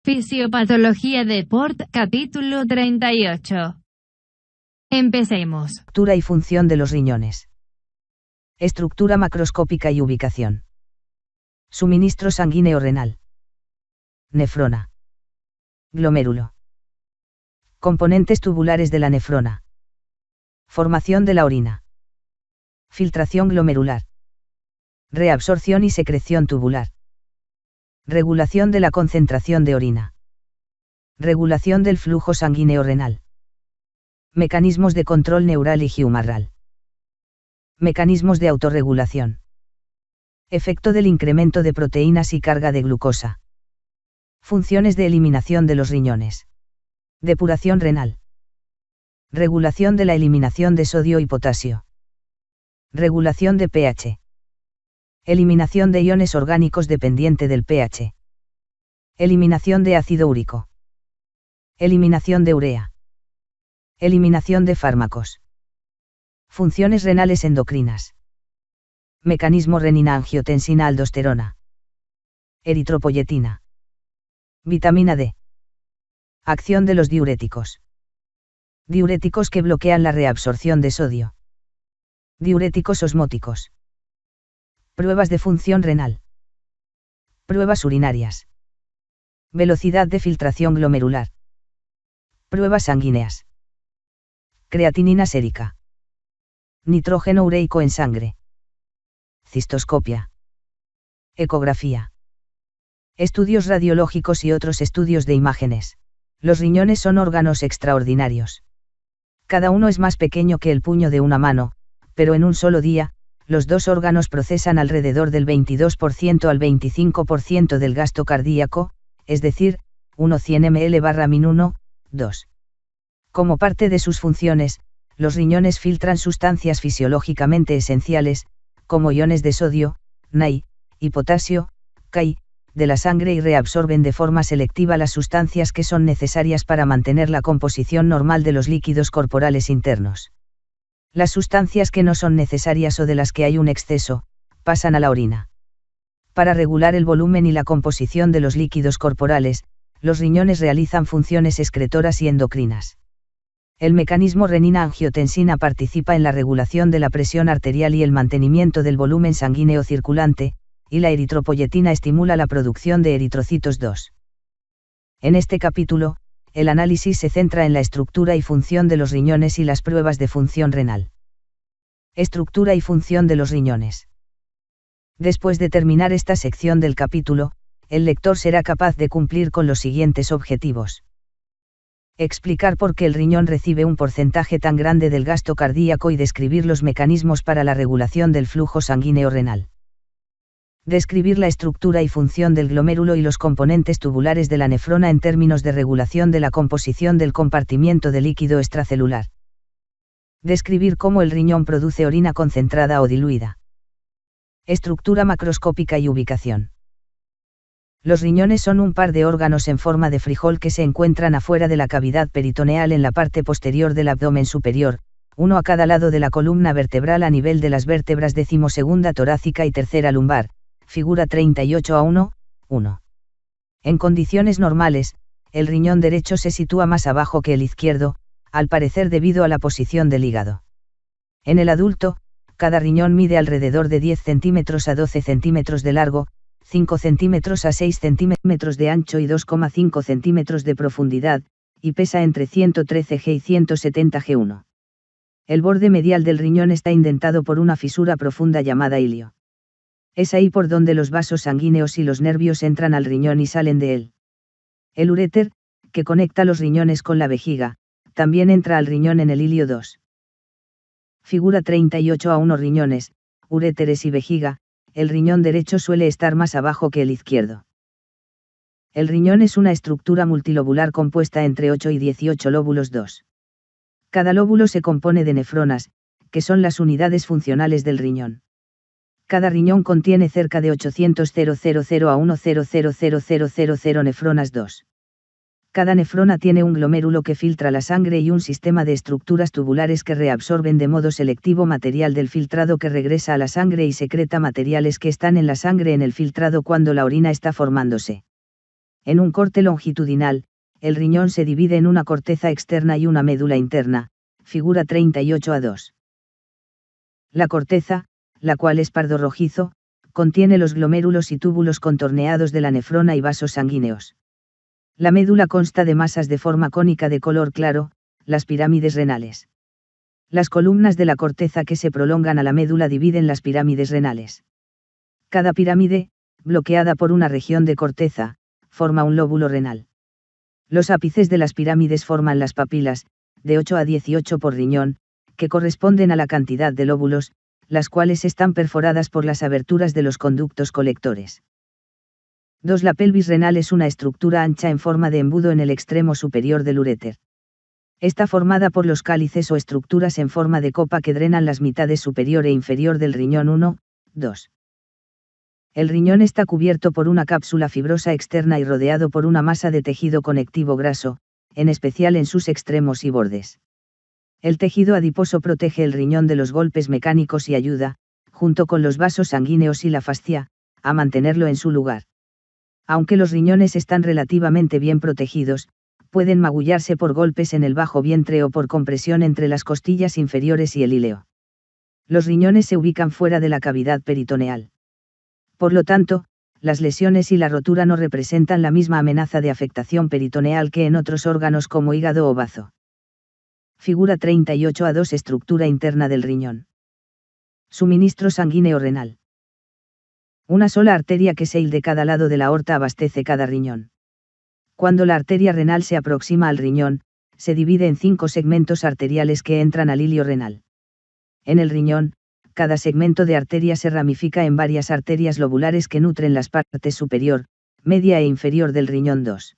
Fisiopatología de Port, capítulo 38. Empecemos. Estructura y función de los riñones. Estructura macroscópica y ubicación. Suministro sanguíneo renal. Nefrona. Glomérulo. Componentes tubulares de la nefrona. Formación de la orina. Filtración glomerular. Reabsorción y secreción tubular. Regulación de la concentración de orina. Regulación del flujo sanguíneo renal. Mecanismos de control neural y giumarral. Mecanismos de autorregulación. Efecto del incremento de proteínas y carga de glucosa. Funciones de eliminación de los riñones. Depuración renal. Regulación de la eliminación de sodio y potasio. Regulación de pH. Eliminación de iones orgánicos dependiente del pH. Eliminación de ácido úrico. Eliminación de urea. Eliminación de fármacos. Funciones renales endocrinas. Mecanismo renina-angiotensina-aldosterona. Eritropoyetina. Vitamina D. Acción de los diuréticos. Diuréticos que bloquean la reabsorción de sodio. Diuréticos osmóticos. Pruebas de función renal. Pruebas urinarias. Velocidad de filtración glomerular. Pruebas sanguíneas. Creatinina sérica. Nitrógeno ureico en sangre. Cistoscopia. Ecografía. Estudios radiológicos y otros estudios de imágenes. Los riñones son órganos extraordinarios. Cada uno es más pequeño que el puño de una mano, pero en un solo día, los dos órganos procesan alrededor del 22% al 25% del gasto cardíaco, es decir, 100 ml/min 2. Como parte de sus funciones, los riñones filtran sustancias fisiológicamente esenciales, como iones de sodio, Na, y potasio, Ka, de la sangre y reabsorben de forma selectiva las sustancias que son necesarias para mantener la composición normal de los líquidos corporales internos. Las sustancias que no son necesarias o de las que hay un exceso, pasan a la orina. Para regular el volumen y la composición de los líquidos corporales, los riñones realizan funciones excretoras y endocrinas. El mecanismo renina-angiotensina participa en la regulación de la presión arterial y el mantenimiento del volumen sanguíneo circulante, y la eritropoyetina estimula la producción de eritrocitos 2. En este capítulo, el análisis se centra en la estructura y función de los riñones y las pruebas de función renal. Estructura y función de los riñones. Después de terminar esta sección del capítulo, el lector será capaz de cumplir con los siguientes objetivos. Explicar por qué el riñón recibe un porcentaje tan grande del gasto cardíaco y describir los mecanismos para la regulación del flujo sanguíneo renal. Describir la estructura y función del glomérulo y los componentes tubulares de la nefrona en términos de regulación de la composición del compartimiento de líquido extracelular. Describir cómo el riñón produce orina concentrada o diluida. Estructura macroscópica y ubicación. Los riñones son un par de órganos en forma de frijol que se encuentran afuera de la cavidad peritoneal en la parte posterior del abdomen superior, uno a cada lado de la columna vertebral a nivel de las vértebras 12ª torácica y 3ª lumbar. Figura 38a1. En condiciones normales, el riñón derecho se sitúa más abajo que el izquierdo, al parecer debido a la posición del hígado. En el adulto, cada riñón mide alrededor de 10 centímetros a 12 centímetros de largo, 5 centímetros a 6 centímetros de ancho y 2,5 centímetros de profundidad, y pesa entre 113 g y 170 g1. El borde medial del riñón está indentado por una fisura profunda llamada ilio. Es ahí por donde los vasos sanguíneos y los nervios entran al riñón y salen de él. El uréter, que conecta los riñones con la vejiga, también entra al riñón en el ilio 2. Figura 38a1. Riñones, uréteres y vejiga. El riñón derecho suele estar más abajo que el izquierdo. El riñón es una estructura multilobular compuesta entre 8 y 18 lóbulos 2. Cada lóbulo se compone de nefronas, que son las unidades funcionales del riñón. Cada riñón contiene cerca de 800,000 a 1,000,000 nefronas 2. Cada nefrona tiene un glomérulo que filtra la sangre y un sistema de estructuras tubulares que reabsorben de modo selectivo material del filtrado que regresa a la sangre y secreta materiales que están en la sangre en el filtrado cuando la orina está formándose. En un corte longitudinal, el riñón se divide en una corteza externa y una médula interna, figura 38A2. La corteza, la cual es pardo rojizo, contiene los glomérulos y túbulos contorneados de la nefrona y vasos sanguíneos. La médula consta de masas de forma cónica de color claro, las pirámides renales. Las columnas de la corteza que se prolongan a la médula dividen las pirámides renales. Cada pirámide, bloqueada por una región de corteza, forma un lóbulo renal. Los ápices de las pirámides forman las papilas, de 8 a 18 por riñón, que corresponden a la cantidad de lóbulos, las cuales están perforadas por las aberturas de los conductos colectores. 2. La pelvis renal es una estructura ancha en forma de embudo en el extremo superior del uréter. Está formada por los cálices o estructuras en forma de copa que drenan las mitades superior e inferior del riñón 1, 2. El riñón está cubierto por una cápsula fibrosa externa y rodeado por una masa de tejido conectivo graso, en especial en sus extremos y bordes. El tejido adiposo protege el riñón de los golpes mecánicos y ayuda, junto con los vasos sanguíneos y la fascia, a mantenerlo en su lugar. Aunque los riñones están relativamente bien protegidos, pueden magullarse por golpes en el bajo vientre o por compresión entre las costillas inferiores y el íleo. Los riñones se ubican fuera de la cavidad peritoneal. Por lo tanto, las lesiones y la rotura no representan la misma amenaza de afectación peritoneal que en otros órganos como hígado o bazo. Figura 38A2. Estructura interna del riñón. Suministro sanguíneo renal. Una sola arteria que se de cada lado de la aorta abastece cada riñón. Cuando la arteria renal se aproxima al riñón, se divide en 5 segmentos arteriales que entran al hilio renal. En el riñón, cada segmento de arteria se ramifica en varias arterias lobulares que nutren las partes superior, media e inferior del riñón 2.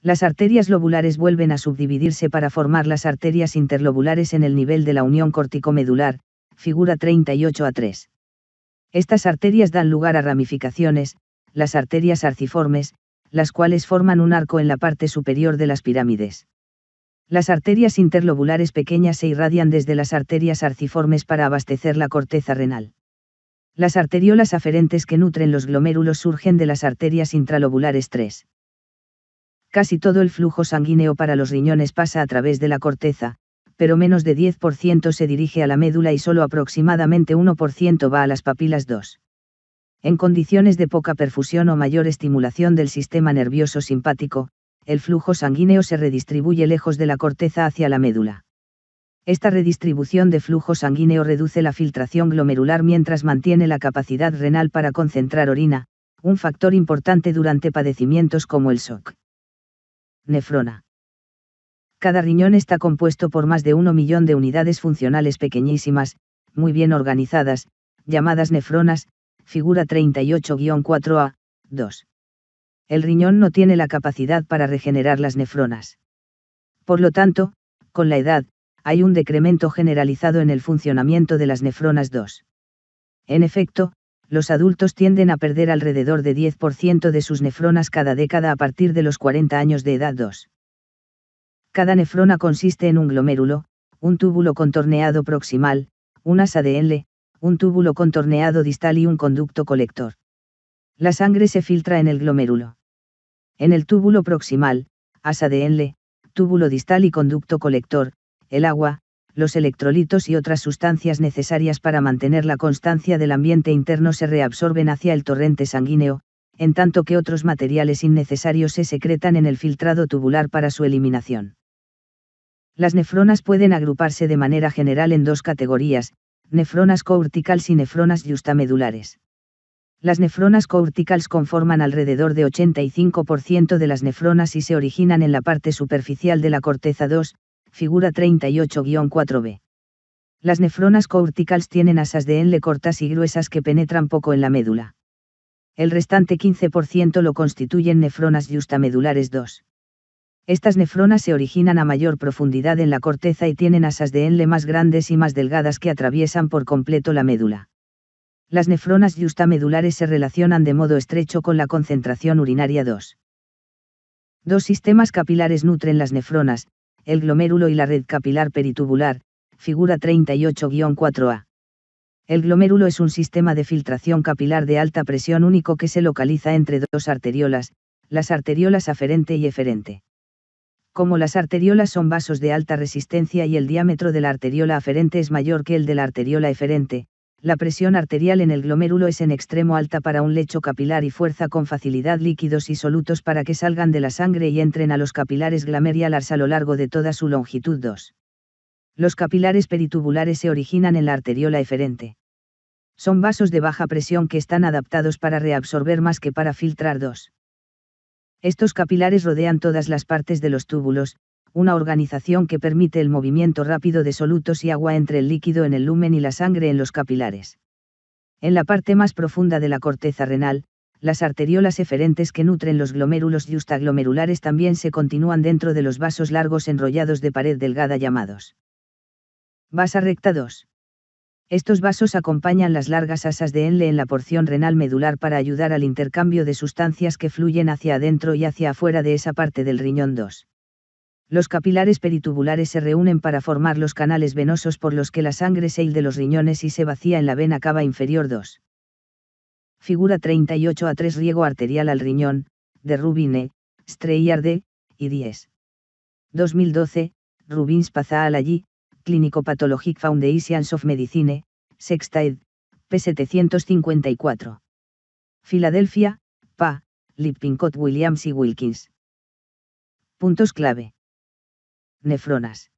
Las arterias lobulares vuelven a subdividirse para formar las arterias interlobulares en el nivel de la unión corticomedular, figura 38A3. Estas arterias dan lugar a ramificaciones, las arterias arciformes, las cuales forman un arco en la parte superior de las pirámides. Las arterias interlobulares pequeñas se irradian desde las arterias arciformes para abastecer la corteza renal. Las arteriolas aferentes que nutren los glomérulos surgen de las arterias intralobulares 3. Casi todo el flujo sanguíneo para los riñones pasa a través de la corteza, pero menos de 10% se dirige a la médula y solo aproximadamente 1% va a las papilas 2. En condiciones de poca perfusión o mayor estimulación del sistema nervioso simpático, el flujo sanguíneo se redistribuye lejos de la corteza hacia la médula. Esta redistribución de flujo sanguíneo reduce la filtración glomerular mientras mantiene la capacidad renal para concentrar orina, un factor importante durante padecimientos como el shock. Nefrona. Cada riñón está compuesto por más de 1 millón de unidades funcionales pequeñísimas, muy bien organizadas, llamadas nefronas, figura 38-4A, 2. El riñón no tiene la capacidad para regenerar las nefronas. Por lo tanto, con la edad, hay un decremento generalizado en el funcionamiento de las nefronas 2. En efecto, los adultos tienden a perder alrededor de 10% de sus nefronas cada década a partir de los 40 años de edad 2. Cada nefrona consiste en un glomérulo, un túbulo contorneado proximal, un asa de Henle, un túbulo contorneado distal y un conducto colector. La sangre se filtra en el glomérulo. En el túbulo proximal, asa de Henle, túbulo distal y conducto colector, el agua, los electrolitos y otras sustancias necesarias para mantener la constancia del ambiente interno se reabsorben hacia el torrente sanguíneo, en tanto que otros materiales innecesarios se secretan en el filtrado tubular para su eliminación. Las nefronas pueden agruparse de manera general en 2 categorías, nefronas courticals y nefronas justamedulares. Las nefronas courticals conforman alrededor de 85% de las nefronas y se originan en la parte superficial de la corteza 2, figura 38-4b. Las nefronas courticals tienen asas de Henle cortas y gruesas que penetran poco en la médula. El restante 15% lo constituyen nefronas justamedulares 2. Estas nefronas se originan a mayor profundidad en la corteza y tienen asas de Henle más grandes y más delgadas que atraviesan por completo la médula. Las nefronas justamedulares se relacionan de modo estrecho con la concentración urinaria 2. 2 sistemas capilares nutren las nefronas, el glomérulo y la red capilar peritubular, figura 38-4A. El glomérulo es un sistema de filtración capilar de alta presión único que se localiza entre 2 arteriolas, las arteriolas aferente y eferente. Como las arteriolas son vasos de alta resistencia y el diámetro de la arteriola aferente es mayor que el de la arteriola eferente, la presión arterial en el glomérulo es en extremo alta para un lecho capilar y fuerza con facilidad líquidos y solutos para que salgan de la sangre y entren a los capilares glomerulars a lo largo de toda su longitud. 2. Los capilares peritubulares se originan en la arteriola eferente. Son vasos de baja presión que están adaptados para reabsorber más que para filtrar. 2. Estos capilares rodean todas las partes de los túbulos, una organización que permite el movimiento rápido de solutos y agua entre el líquido en el lumen y la sangre en los capilares. En la parte más profunda de la corteza renal, las arteriolas eferentes que nutren los glomérulos justaglomerulares también se continúan dentro de los vasos largos enrollados de pared delgada llamados vasa recta. 2. Estos vasos acompañan las largas asas de Henle en la porción renal medular para ayudar al intercambio de sustancias que fluyen hacia adentro y hacia afuera de esa parte del riñón. 2. Los capilares peritubulares se reúnen para formar los canales venosos por los que la sangre sale de los riñones y se vacía en la vena cava inferior. 2. Figura 38 a 3 riego arterial al riñón, de Rubine, Streyer D. y 10. 2012, Rubins Pazaal allí, Clinical Pathologic Foundations of Medicine, Sexta ed., p. 754. Filadelfia, PA, Lippincott Williams y Wilkins. Puntos clave. Nefronas.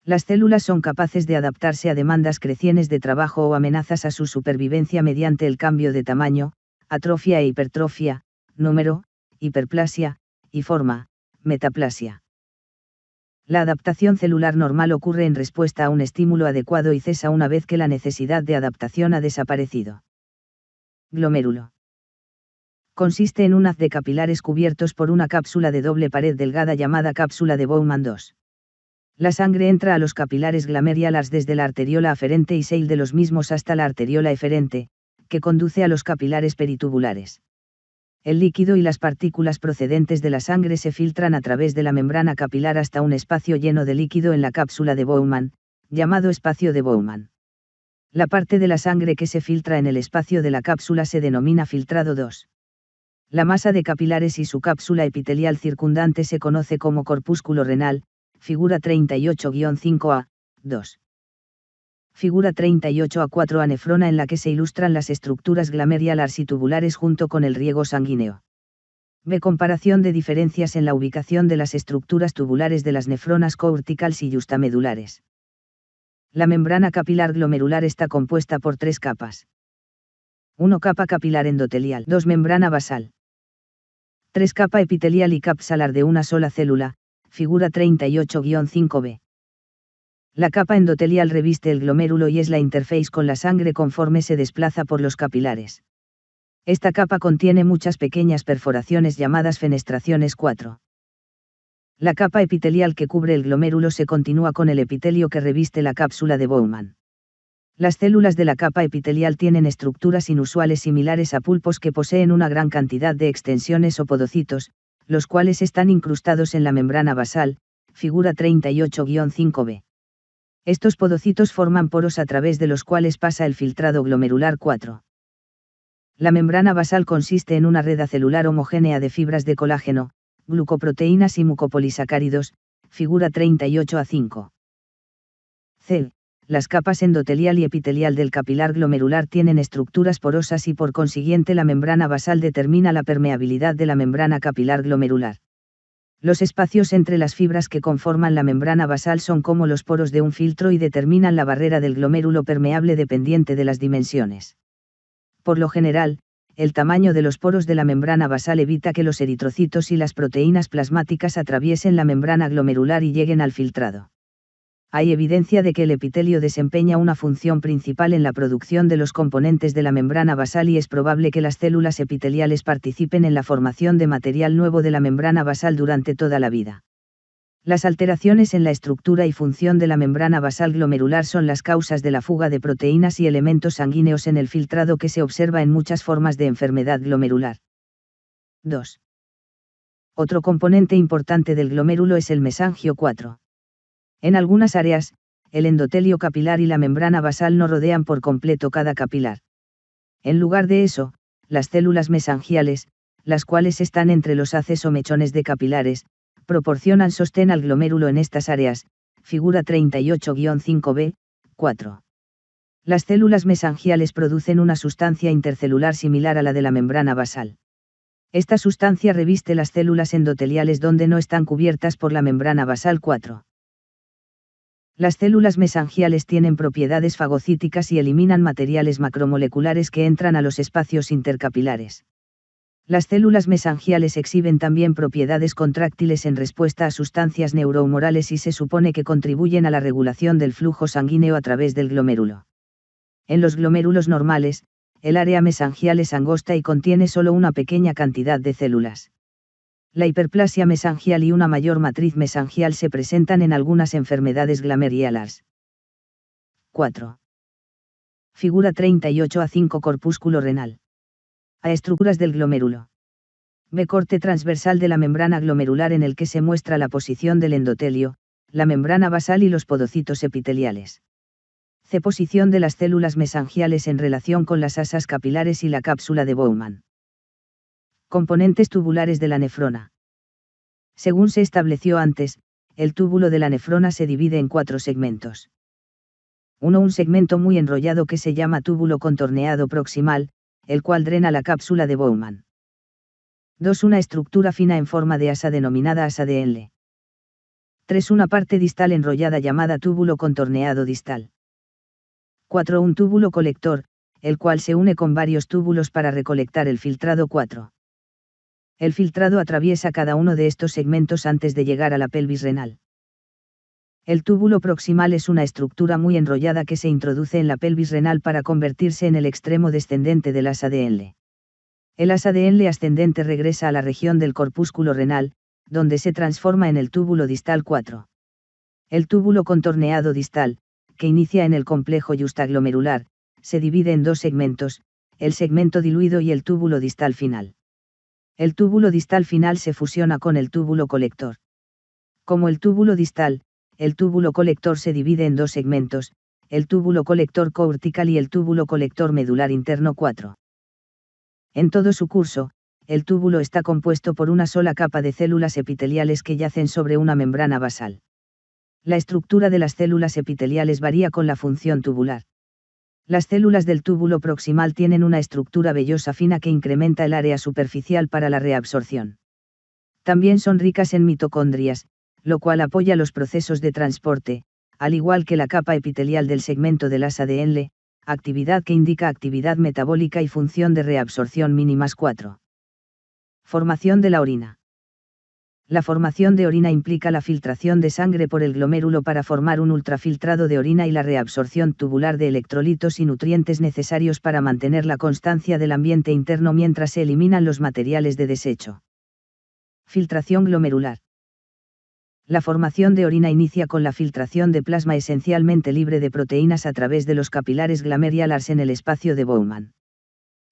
Las células son capaces de adaptarse a demandas crecientes de trabajo o amenazas a su supervivencia mediante el cambio de tamaño, atrofia e hipertrofia, número, hiperplasia, y forma, metaplasia. La adaptación celular normal ocurre en respuesta a un estímulo adecuado y cesa una vez que la necesidad de adaptación ha desaparecido. Glomérulo. Consiste en un haz de capilares cubiertos por una cápsula de doble pared delgada llamada cápsula de Bowman. 2. La sangre entra a los capilares glomerulars desde la arteriola aferente y sale de los mismos hasta la arteriola eferente, que conduce a los capilares peritubulares. El líquido y las partículas procedentes de la sangre se filtran a través de la membrana capilar hasta un espacio lleno de líquido en la cápsula de Bowman, llamado espacio de Bowman. La parte de la sangre que se filtra en el espacio de la cápsula se denomina filtrado. 2. La masa de capilares y su cápsula epitelial circundante se conoce como corpúsculo renal, figura 38-5a, 2. Figura 38a4a nefrona en la que se ilustran las estructuras glomerulars y tubulares junto con el riego sanguíneo. B. Comparación de diferencias en la ubicación de las estructuras tubulares de las nefronas corticales y justamedulares. La membrana capilar glomerular está compuesta por 3 capas. 1. Capa capilar endotelial. 2. Membrana basal. 3. Capa epitelial y capsalar de una sola célula, figura 38-5b. La capa endotelial reviste el glomérulo y es la interface con la sangre conforme se desplaza por los capilares. Esta capa contiene muchas pequeñas perforaciones llamadas fenestraciones. 4. La capa epitelial que cubre el glomérulo se continúa con el epitelio que reviste la cápsula de Bowman. Las células de la capa epitelial tienen estructuras inusuales similares a pulpos que poseen una gran cantidad de extensiones o podocitos, los cuales están incrustados en la membrana basal, figura 38-5b. Estos podocitos forman poros a través de los cuales pasa el filtrado glomerular. 4. La membrana basal consiste en una red acelular homogénea de fibras de colágeno, glucoproteínas y mucopolisacáridos, figura 38a5. C. Las capas endotelial y epitelial del capilar glomerular tienen estructuras porosas y por consiguiente la membrana basal determina la permeabilidad de la membrana capilar glomerular. Los espacios entre las fibras que conforman la membrana basal son como los poros de un filtro y determinan la barrera del glomérulo permeable dependiente de las dimensiones. Por lo general, el tamaño de los poros de la membrana basal evita que los eritrocitos y las proteínas plasmáticas atraviesen la membrana glomerular y lleguen al filtrado. Hay evidencia de que el epitelio desempeña una función principal en la producción de los componentes de la membrana basal y es probable que las células epiteliales participen en la formación de material nuevo de la membrana basal durante toda la vida. Las alteraciones en la estructura y función de la membrana basal glomerular son las causas de la fuga de proteínas y elementos sanguíneos en el filtrado que se observa en muchas formas de enfermedad glomerular. 2. Otro componente importante del glomérulo es el mesangio. 4. En algunas áreas, el endotelio capilar y la membrana basal no rodean por completo cada capilar. En lugar de eso, las células mesangiales, las cuales están entre los haces o mechones de capilares, proporcionan sostén al glomérulo en estas áreas, figura 38-5b, 4. Las células mesangiales producen una sustancia intercelular similar a la de la membrana basal. Esta sustancia reviste las células endoteliales donde no están cubiertas por la membrana basal 4. Las células mesangiales tienen propiedades fagocíticas y eliminan materiales macromoleculares que entran a los espacios intercapilares. Las células mesangiales exhiben también propiedades contráctiles en respuesta a sustancias neurohumorales y se supone que contribuyen a la regulación del flujo sanguíneo a través del glomérulo. En los glomérulos normales, el área mesangial es angosta y contiene solo una pequeña cantidad de células. La hiperplasia mesangial y una mayor matriz mesangial se presentan en algunas enfermedades glomerulars. 4. Figura 38-5 corpúsculo renal. A. Estructuras del glomérulo. B. Corte transversal de la membrana glomerular en el que se muestra la posición del endotelio, la membrana basal y los podocitos epiteliales. C. Posición de las células mesangiales en relación con las asas capilares y la cápsula de Bowman. Componentes tubulares de la nefrona. Según se estableció antes, el túbulo de la nefrona se divide en 4 segmentos. 1. Un segmento muy enrollado que se llama túbulo contorneado proximal, el cual drena la cápsula de Bowman. 2. Una estructura fina en forma de asa denominada asa de Henle. 3. Una parte distal enrollada llamada túbulo contorneado distal. 4. Un túbulo colector, el cual se une con varios túbulos para recolectar el filtrado 4. El filtrado atraviesa cada uno de estos segmentos antes de llegar a la pelvis renal. El túbulo proximal es una estructura muy enrollada que se introduce en la pelvis renal para convertirse en el extremo descendente del asa de Henle. El asa de Henle ascendente regresa a la región del corpúsculo renal, donde se transforma en el túbulo distal 4. El túbulo contorneado distal, que inicia en el complejo justaglomerular, se divide en 2 segmentos, el segmento diluido y el túbulo distal final. El túbulo distal final se fusiona con el túbulo colector. Como el túbulo distal, el túbulo colector se divide en 2 segmentos, el túbulo colector cortical y el túbulo colector medular interno 4. En todo su curso, el túbulo está compuesto por una sola capa de células epiteliales que yacen sobre una membrana basal. La estructura de las células epiteliales varía con la función tubular. Las células del túbulo proximal tienen una estructura vellosa fina que incrementa el área superficial para la reabsorción. También son ricas en mitocondrias, lo cual apoya los procesos de transporte, al igual que la capa epitelial del segmento del asa de Henle, actividad que indica actividad metabólica y función de reabsorción mínimas 4. Formación de la orina. La formación de orina implica la filtración de sangre por el glomérulo para formar un ultrafiltrado de orina y la reabsorción tubular de electrolitos y nutrientes necesarios para mantener la constancia del ambiente interno mientras se eliminan los materiales de desecho. Filtración glomerular. La formación de orina inicia con la filtración de plasma esencialmente libre de proteínas a través de los capilares glomerulars en el espacio de Bowman.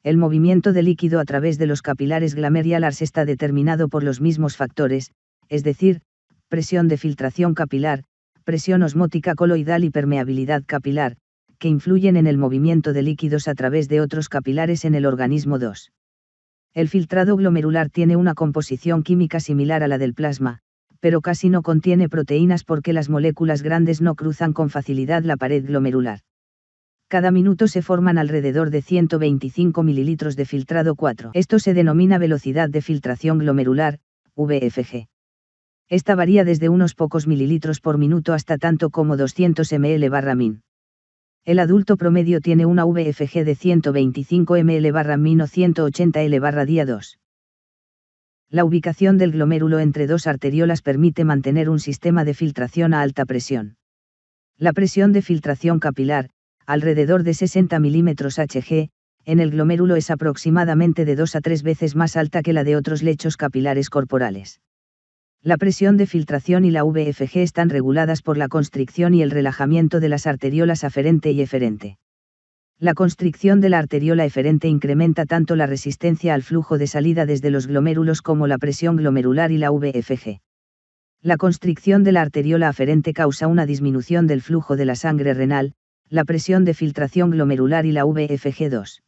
El movimiento de líquido a través de los capilares glomerulars está determinado por los mismos factores, es decir, presión de filtración capilar, presión osmótica coloidal y permeabilidad capilar, que influyen en el movimiento de líquidos a través de otros capilares en el organismo 2. El filtrado glomerular tiene una composición química similar a la del plasma, pero casi no contiene proteínas porque las moléculas grandes no cruzan con facilidad la pared glomerular. Cada minuto se forman alrededor de 125 mililitros de filtrado 4. Esto se denomina velocidad de filtración glomerular, VFG. Esta varía desde unos pocos mililitros por minuto hasta tanto como 200 ml/min. El adulto promedio tiene una VFG de 125 ml/min o 180 L/día 2. La ubicación del glomérulo entre 2 arteriolas permite mantener un sistema de filtración a alta presión. La presión de filtración capilar, alrededor de 60 mm Hg, en el glomérulo es aproximadamente de 2 a 3 veces más alta que la de otros lechos capilares corporales. La presión de filtración y la VFG están reguladas por la constricción y el relajamiento de las arteriolas aferente y eferente. La constricción de la arteriola eferente incrementa tanto la resistencia al flujo de salida desde los glomérulos como la presión glomerular y la VFG. La constricción de la arteriola aferente causa una disminución del flujo de la sangre renal, la presión de filtración glomerular y la VFG2.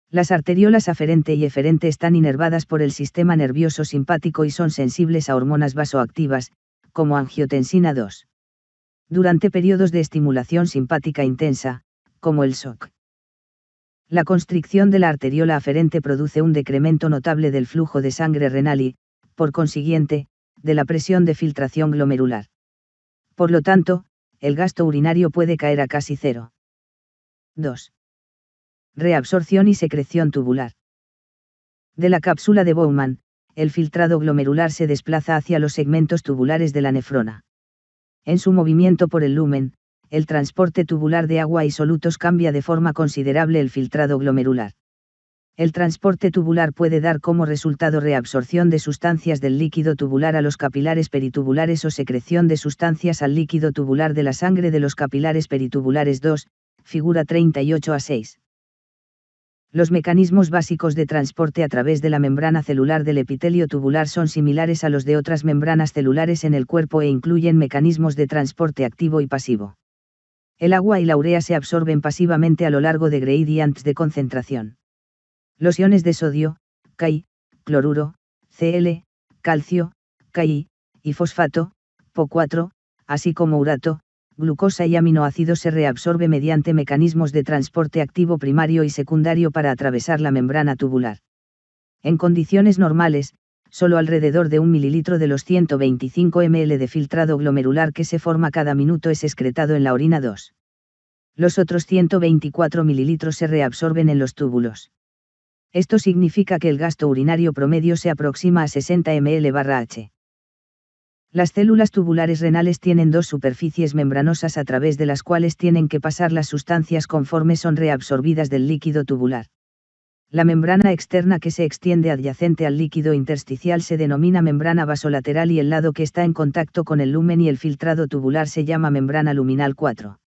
Las arteriolas aferente y eferente están inervadas por el sistema nervioso simpático y son sensibles a hormonas vasoactivas, como angiotensina 2. Durante periodos de estimulación simpática intensa, como el shock. La constricción de la arteriola aferente produce un decremento notable del flujo de sangre renal y, por consiguiente, de la presión de filtración glomerular. Por lo tanto, el gasto urinario puede caer a casi cero. 2. Reabsorción y secreción tubular. De la cápsula de Bowman, el filtrado glomerular se desplaza hacia los segmentos tubulares de la nefrona. En su movimiento por el lumen, el transporte tubular de agua y solutos cambia de forma considerable el filtrado glomerular. El transporte tubular puede dar como resultado reabsorción de sustancias del líquido tubular a los capilares peritubulares o secreción de sustancias al líquido tubular de la sangre de los capilares peritubulares 2, figura 38a6. Los mecanismos básicos de transporte a través de la membrana celular del epitelio tubular son similares a los de otras membranas celulares en el cuerpo e incluyen mecanismos de transporte activo y pasivo. El agua y la urea se absorben pasivamente a lo largo de gradients de concentración. Los iones de sodio, Ki, cloruro, Cl, calcio, Ki, y fosfato, Po4, así como urato, glucosa y aminoácidos se reabsorbe mediante mecanismos de transporte activo primario y secundario para atravesar la membrana tubular. En condiciones normales, solo alrededor de 1 mililitro de los 125 ml de filtrado glomerular que se forma cada minuto es excretado en la orina 2. Los otros 124 mililitros se reabsorben en los túbulos. Esto significa que el gasto urinario promedio se aproxima a 60 ml/h. Las células tubulares renales tienen dos superficies membranosas a través de las cuales tienen que pasar las sustancias conforme son reabsorbidas del líquido tubular. La membrana externa que se extiende adyacente al líquido intersticial se denomina membrana vasolateral y el lado que está en contacto con el lumen y el filtrado tubular se llama membrana luminal 4.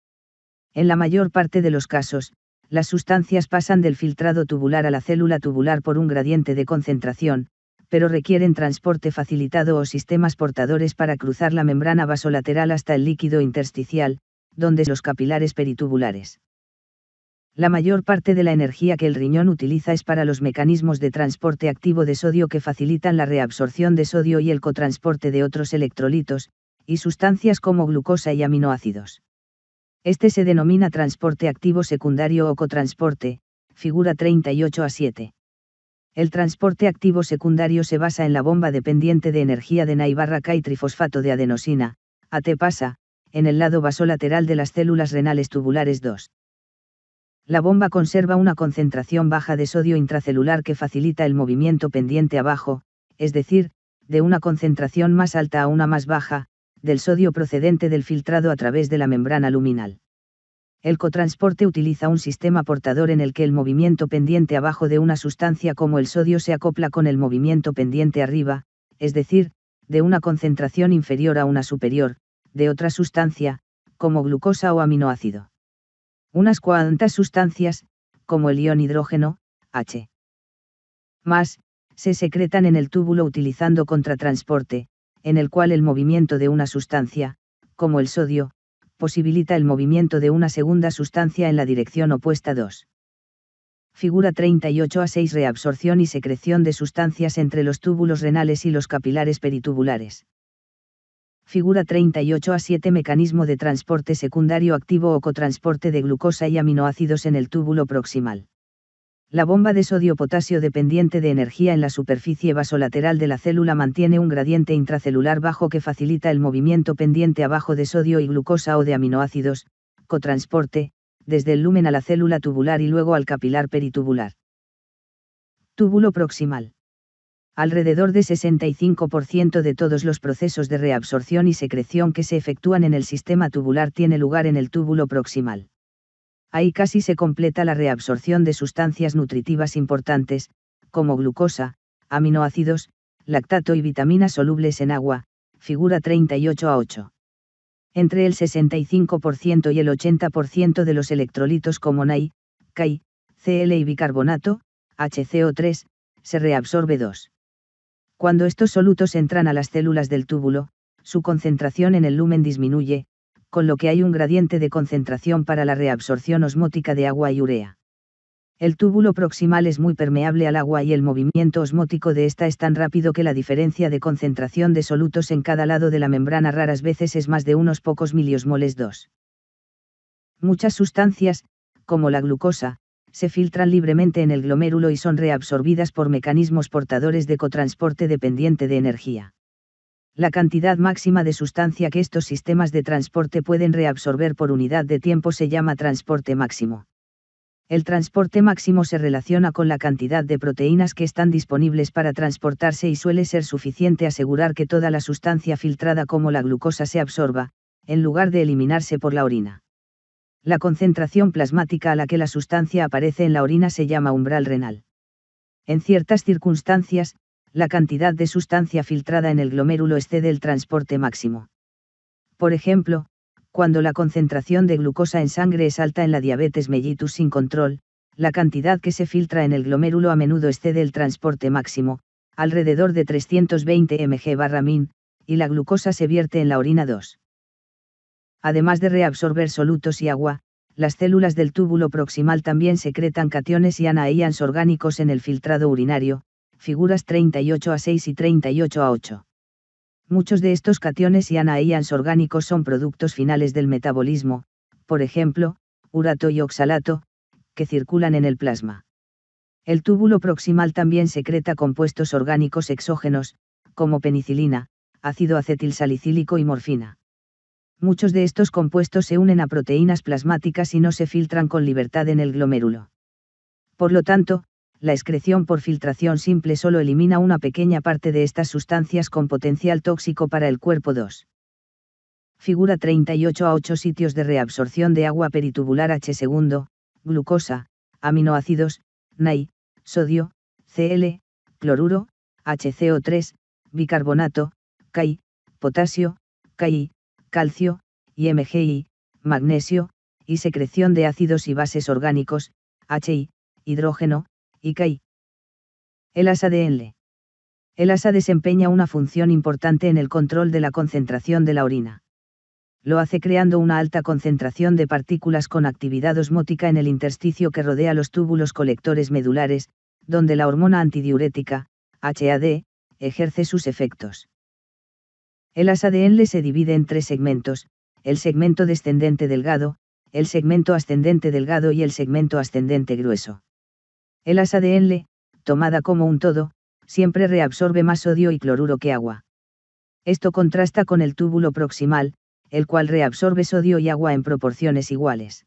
En la mayor parte de los casos, las sustancias pasan del filtrado tubular a la célula tubular por un gradiente de concentración, pero requieren transporte facilitado o sistemas portadores para cruzar la membrana vasolateral hasta el líquido intersticial, donde los capilares peritubulares. La mayor parte de la energía que el riñón utiliza es para los mecanismos de transporte activo de sodio que facilitan la reabsorción de sodio y el cotransporte de otros electrolitos, y sustancias como glucosa y aminoácidos. Este se denomina transporte activo secundario o cotransporte, figura 38a7. El transporte activo secundario se basa en la bomba dependiente de energía de Na/K trifosfato de adenosina, ATPasa, en el lado vasolateral de las células renales tubulares 2. La bomba conserva una concentración baja de sodio intracelular que facilita el movimiento pendiente abajo, es decir, de una concentración más alta a una más baja, del sodio procedente del filtrado a través de la membrana luminal. El cotransporte utiliza un sistema portador en el que el movimiento pendiente abajo de una sustancia como el sodio se acopla con el movimiento pendiente arriba, es decir, de una concentración inferior a una superior, de otra sustancia, como glucosa o aminoácido. Unas cuantas sustancias, como el ion hidrógeno, H+, se secretan en el túbulo utilizando contratransporte, en el cual el movimiento de una sustancia, como el sodio, posibilita el movimiento de una segunda sustancia en la dirección opuesta 2. Figura 38a6 Reabsorción y secreción de sustancias entre los túbulos renales y los capilares peritubulares. Figura 38a7 Mecanismo de transporte secundario activo o cotransporte de glucosa y aminoácidos en el túbulo proximal. La bomba de sodio-potasio dependiente de energía en la superficie vasolateral de la célula mantiene un gradiente intracelular bajo que facilita el movimiento pendiente abajo de sodio y glucosa o de aminoácidos, cotransporte, desde el lumen a la célula tubular y luego al capilar peritubular. Túbulo proximal. Alrededor de 65% de todos los procesos de reabsorción y secreción que se efectúan en el sistema tubular tiene lugar en el túbulo proximal. Ahí casi se completa la reabsorción de sustancias nutritivas importantes, como glucosa, aminoácidos, lactato y vitaminas solubles en agua, figura 38a8. Entre el 65% y el 80% de los electrolitos como Na, Ki, Cl y bicarbonato, HCO3, se reabsorbe 2. Cuando estos solutos entran a las células del túbulo, su concentración en el lumen disminuye, con lo que hay un gradiente de concentración para la reabsorción osmótica de agua y urea. El túbulo proximal es muy permeable al agua y el movimiento osmótico de esta es tan rápido que la diferencia de concentración de solutos en cada lado de la membrana raras veces es más de unos pocos miliosmoles. 2. Muchas sustancias, como la glucosa, se filtran libremente en el glomérulo y son reabsorbidas por mecanismos portadores de cotransporte dependiente de energía. La cantidad máxima de sustancia que estos sistemas de transporte pueden reabsorber por unidad de tiempo se llama transporte máximo. El transporte máximo se relaciona con la cantidad de proteínas que están disponibles para transportarse y suele ser suficiente asegurar que toda la sustancia filtrada como la glucosa se absorba, en lugar de eliminarse por la orina. La concentración plasmática a la que la sustancia aparece en la orina se llama umbral renal. En ciertas circunstancias, la cantidad de sustancia filtrada en el glomérulo excede el transporte máximo. Por ejemplo, cuando la concentración de glucosa en sangre es alta en la diabetes mellitus sin control, la cantidad que se filtra en el glomérulo a menudo excede el transporte máximo, alrededor de 320 mg/min, y la glucosa se vierte en la orina. 2. Además de reabsorber solutos y agua, las células del túbulo proximal también secretan cationes y anaíons orgánicos en el filtrado urinario, figuras 38a6 y 38a8. Muchos de estos cationes y anaíons orgánicos son productos finales del metabolismo, por ejemplo, urato y oxalato, que circulan en el plasma. El túbulo proximal también secreta compuestos orgánicos exógenos, como penicilina, ácido acetilsalicílico y morfina. Muchos de estos compuestos se unen a proteínas plasmáticas y no se filtran con libertad en el glomérulo. Por lo tanto, la excreción por filtración simple solo elimina una pequeña parte de estas sustancias con potencial tóxico para el cuerpo. 2. Figura 38a8 sitios de reabsorción de agua peritubular H. Segundo, glucosa, aminoácidos, NAI, sodio, Cl, cloruro, HCO3, bicarbonato, Ki, potasio, Ki, calcio, y Mgi, magnesio, y secreción de ácidos y bases orgánicos, Hi, hidrógeno, y Ki. El ASA-DNL. El ASA desempeña una función importante en el control de la concentración de la orina. Lo hace creando una alta concentración de partículas con actividad osmótica en el intersticio que rodea los túbulos colectores medulares, donde la hormona antidiurética, HAD, ejerce sus efectos. El ASA-DNL se divide en 3 segmentos: el segmento descendente delgado, el segmento ascendente delgado y el segmento ascendente grueso. El ASA-DNL, tomada como un todo, siempre reabsorbe más sodio y cloruro que agua. Esto contrasta con el túbulo proximal, el cual reabsorbe sodio y agua en proporciones iguales.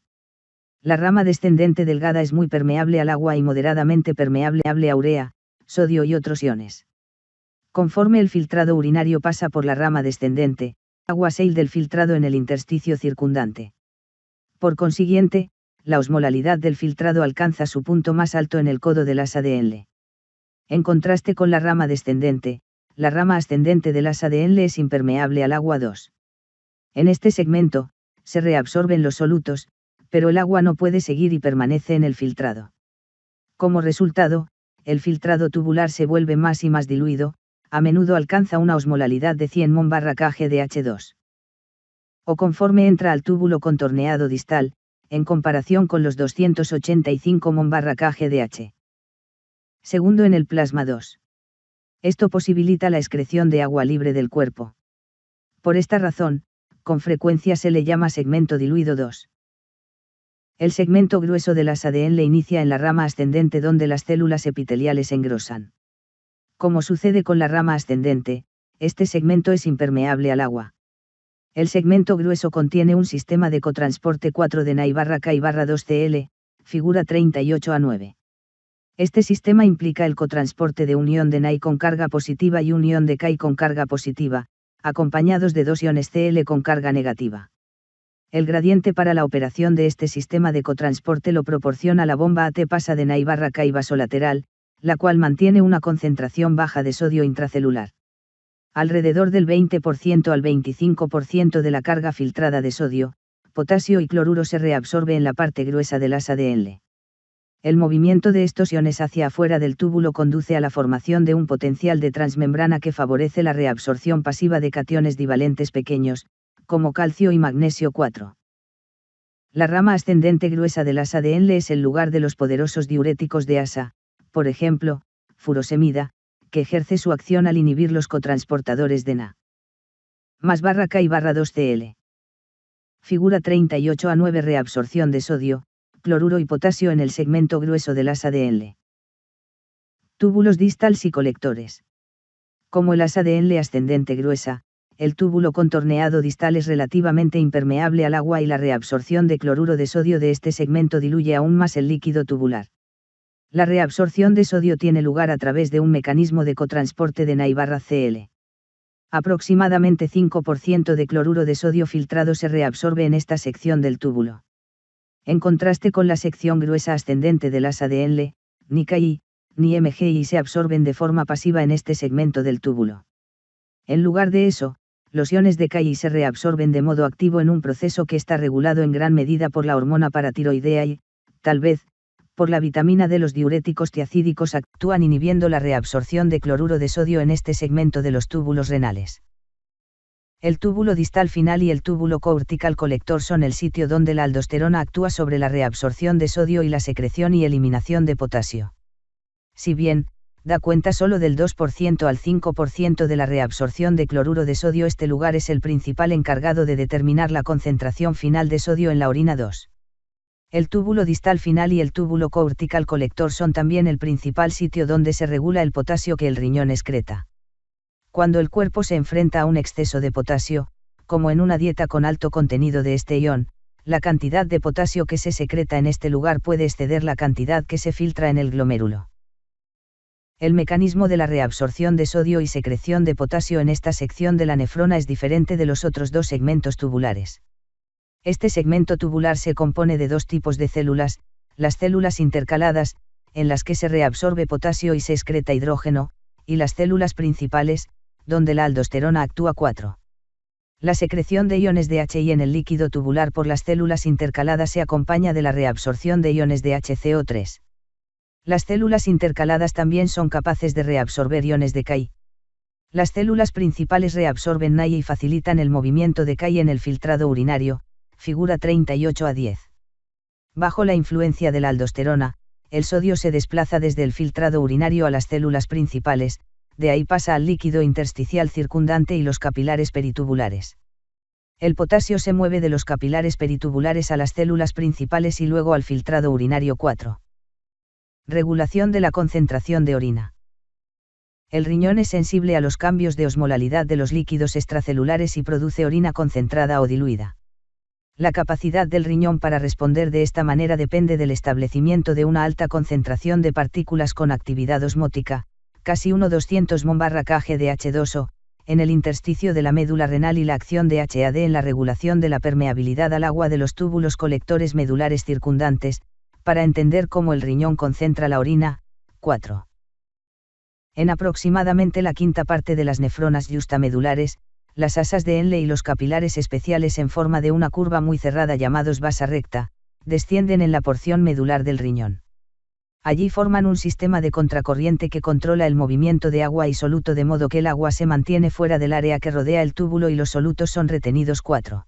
La rama descendente delgada es muy permeable al agua y moderadamente permeable a urea, sodio y otros iones. Conforme el filtrado urinario pasa por la rama descendente, agua sale del filtrado en el intersticio circundante. Por consiguiente, la osmolalidad del filtrado alcanza su punto más alto en el codo del ASA-DNL. En contraste con la rama descendente, la rama ascendente del ASA-DNL es impermeable al agua. 2. En este segmento, se reabsorben los solutos, pero el agua no puede seguir y permanece en el filtrado. Como resultado, el filtrado tubular se vuelve más y más diluido, a menudo alcanza una osmolalidad de 100 mol/kg de H2. O conforme entra al túbulo contorneado distal, en comparación con los 285 mol/kg de H. Segundo en el plasma. 2. Esto posibilita la excreción de agua libre del cuerpo. Por esta razón, con frecuencia se le llama segmento diluido. 2. El segmento grueso del ASA-DNL inicia en la rama ascendente donde las células epiteliales engrosan. Como sucede con la rama ascendente, este segmento es impermeable al agua. El segmento grueso contiene un sistema de cotransporte 4 de NAI/Ki/2Cl, figura 38a9. Este sistema implica el cotransporte de un ion de NAI con carga positiva y un ion de Ki con carga positiva, acompañados de 2 iones Cl con carga negativa. El gradiente para la operación de este sistema de cotransporte lo proporciona la bomba AT pasa de NAI/Ki vasolateral, la cual mantiene una concentración baja de sodio intracelular. Alrededor del 20% al 25% de la carga filtrada de sodio, potasio y cloruro se reabsorbe en la parte gruesa del ASA-DNL. El movimiento de estos iones hacia afuera del túbulo conduce a la formación de un potencial de transmembrana que favorece la reabsorción pasiva de cationes divalentes pequeños, como calcio y magnesio 4. La rama ascendente gruesa del asa de Henle es el lugar de los poderosos diuréticos de asa, por ejemplo, furosemida, que ejerce su acción al inhibir los cotransportadores de Na. Más barra K y barra 2Cl. Figura 38A9. Reabsorción de sodio, cloruro y potasio en el segmento grueso del asa de Henle. Túbulos distales y colectores. Como el asa de Henle ascendente gruesa, el túbulo contorneado distal es relativamente impermeable al agua y la reabsorción de cloruro de sodio de este segmento diluye aún más el líquido tubular. La reabsorción de sodio tiene lugar a través de un mecanismo de cotransporte de Na/Cl. Aproximadamente 5% de cloruro de sodio filtrado se reabsorbe en esta sección del túbulo. En contraste con la sección gruesa ascendente del asa de Henle, ni Ki, ni Mgi se absorben de forma pasiva en este segmento del túbulo. En lugar de eso, los iones de Ki se reabsorben de modo activo en un proceso que está regulado en gran medida por la hormona paratiroidea y, tal vez, por la vitamina D. Los diuréticos tiacídicos actúan inhibiendo la reabsorción de cloruro de sodio en este segmento de los túbulos renales. El túbulo distal final y el túbulo courtical colector son el sitio donde la aldosterona actúa sobre la reabsorción de sodio y la secreción y eliminación de potasio. Si bien, da cuenta solo del 2% al 5% de la reabsorción de cloruro de sodio, este lugar es el principal encargado de determinar la concentración final de sodio en la orina. 2. El túbulo distal final y el túbulo courtical colector son también el principal sitio donde se regula el potasio que el riñón excreta. Cuando el cuerpo se enfrenta a un exceso de potasio, como en una dieta con alto contenido de este ion, la cantidad de potasio que se secreta en este lugar puede exceder la cantidad que se filtra en el glomérulo. El mecanismo de la reabsorción de sodio y secreción de potasio en esta sección de la nefrona es diferente de los otros dos segmentos tubulares. Este segmento tubular se compone de dos tipos de células, las células intercaladas, en las que se reabsorbe potasio y se excreta hidrógeno, y las células principales, donde la aldosterona actúa. 4. La secreción de iones de HI en el líquido tubular por las células intercaladas se acompaña de la reabsorción de iones de HCO3. Las células intercaladas también son capaces de reabsorber iones de Ki. Las células principales reabsorben Na y facilitan el movimiento de Ki en el filtrado urinario, figura 38A10. Bajo la influencia de la aldosterona, el sodio se desplaza desde el filtrado urinario a las células principales, de ahí pasa al líquido intersticial circundante y los capilares peritubulares. El potasio se mueve de los capilares peritubulares a las células principales y luego al filtrado urinario. 4. Regulación de la concentración de orina. El riñón es sensible a los cambios de osmolalidad de los líquidos extracelulares y produce orina concentrada o diluida. La capacidad del riñón para responder de esta manera depende del establecimiento de una alta concentración de partículas con actividad osmótica, casi 1/200 mol/kg de H2O, en el intersticio de la médula renal y la acción de HAD en la regulación de la permeabilidad al agua de los túbulos colectores medulares circundantes, para entender cómo el riñón concentra la orina. 4. En aproximadamente la quinta parte de las nefronas justamedulares, las asas de Henle y los capilares especiales en forma de una curva muy cerrada llamados vasa recta, descienden en la porción medular del riñón. Allí forman un sistema de contracorriente que controla el movimiento de agua y soluto de modo que el agua se mantiene fuera del área que rodea el túbulo y los solutos son retenidos. 4.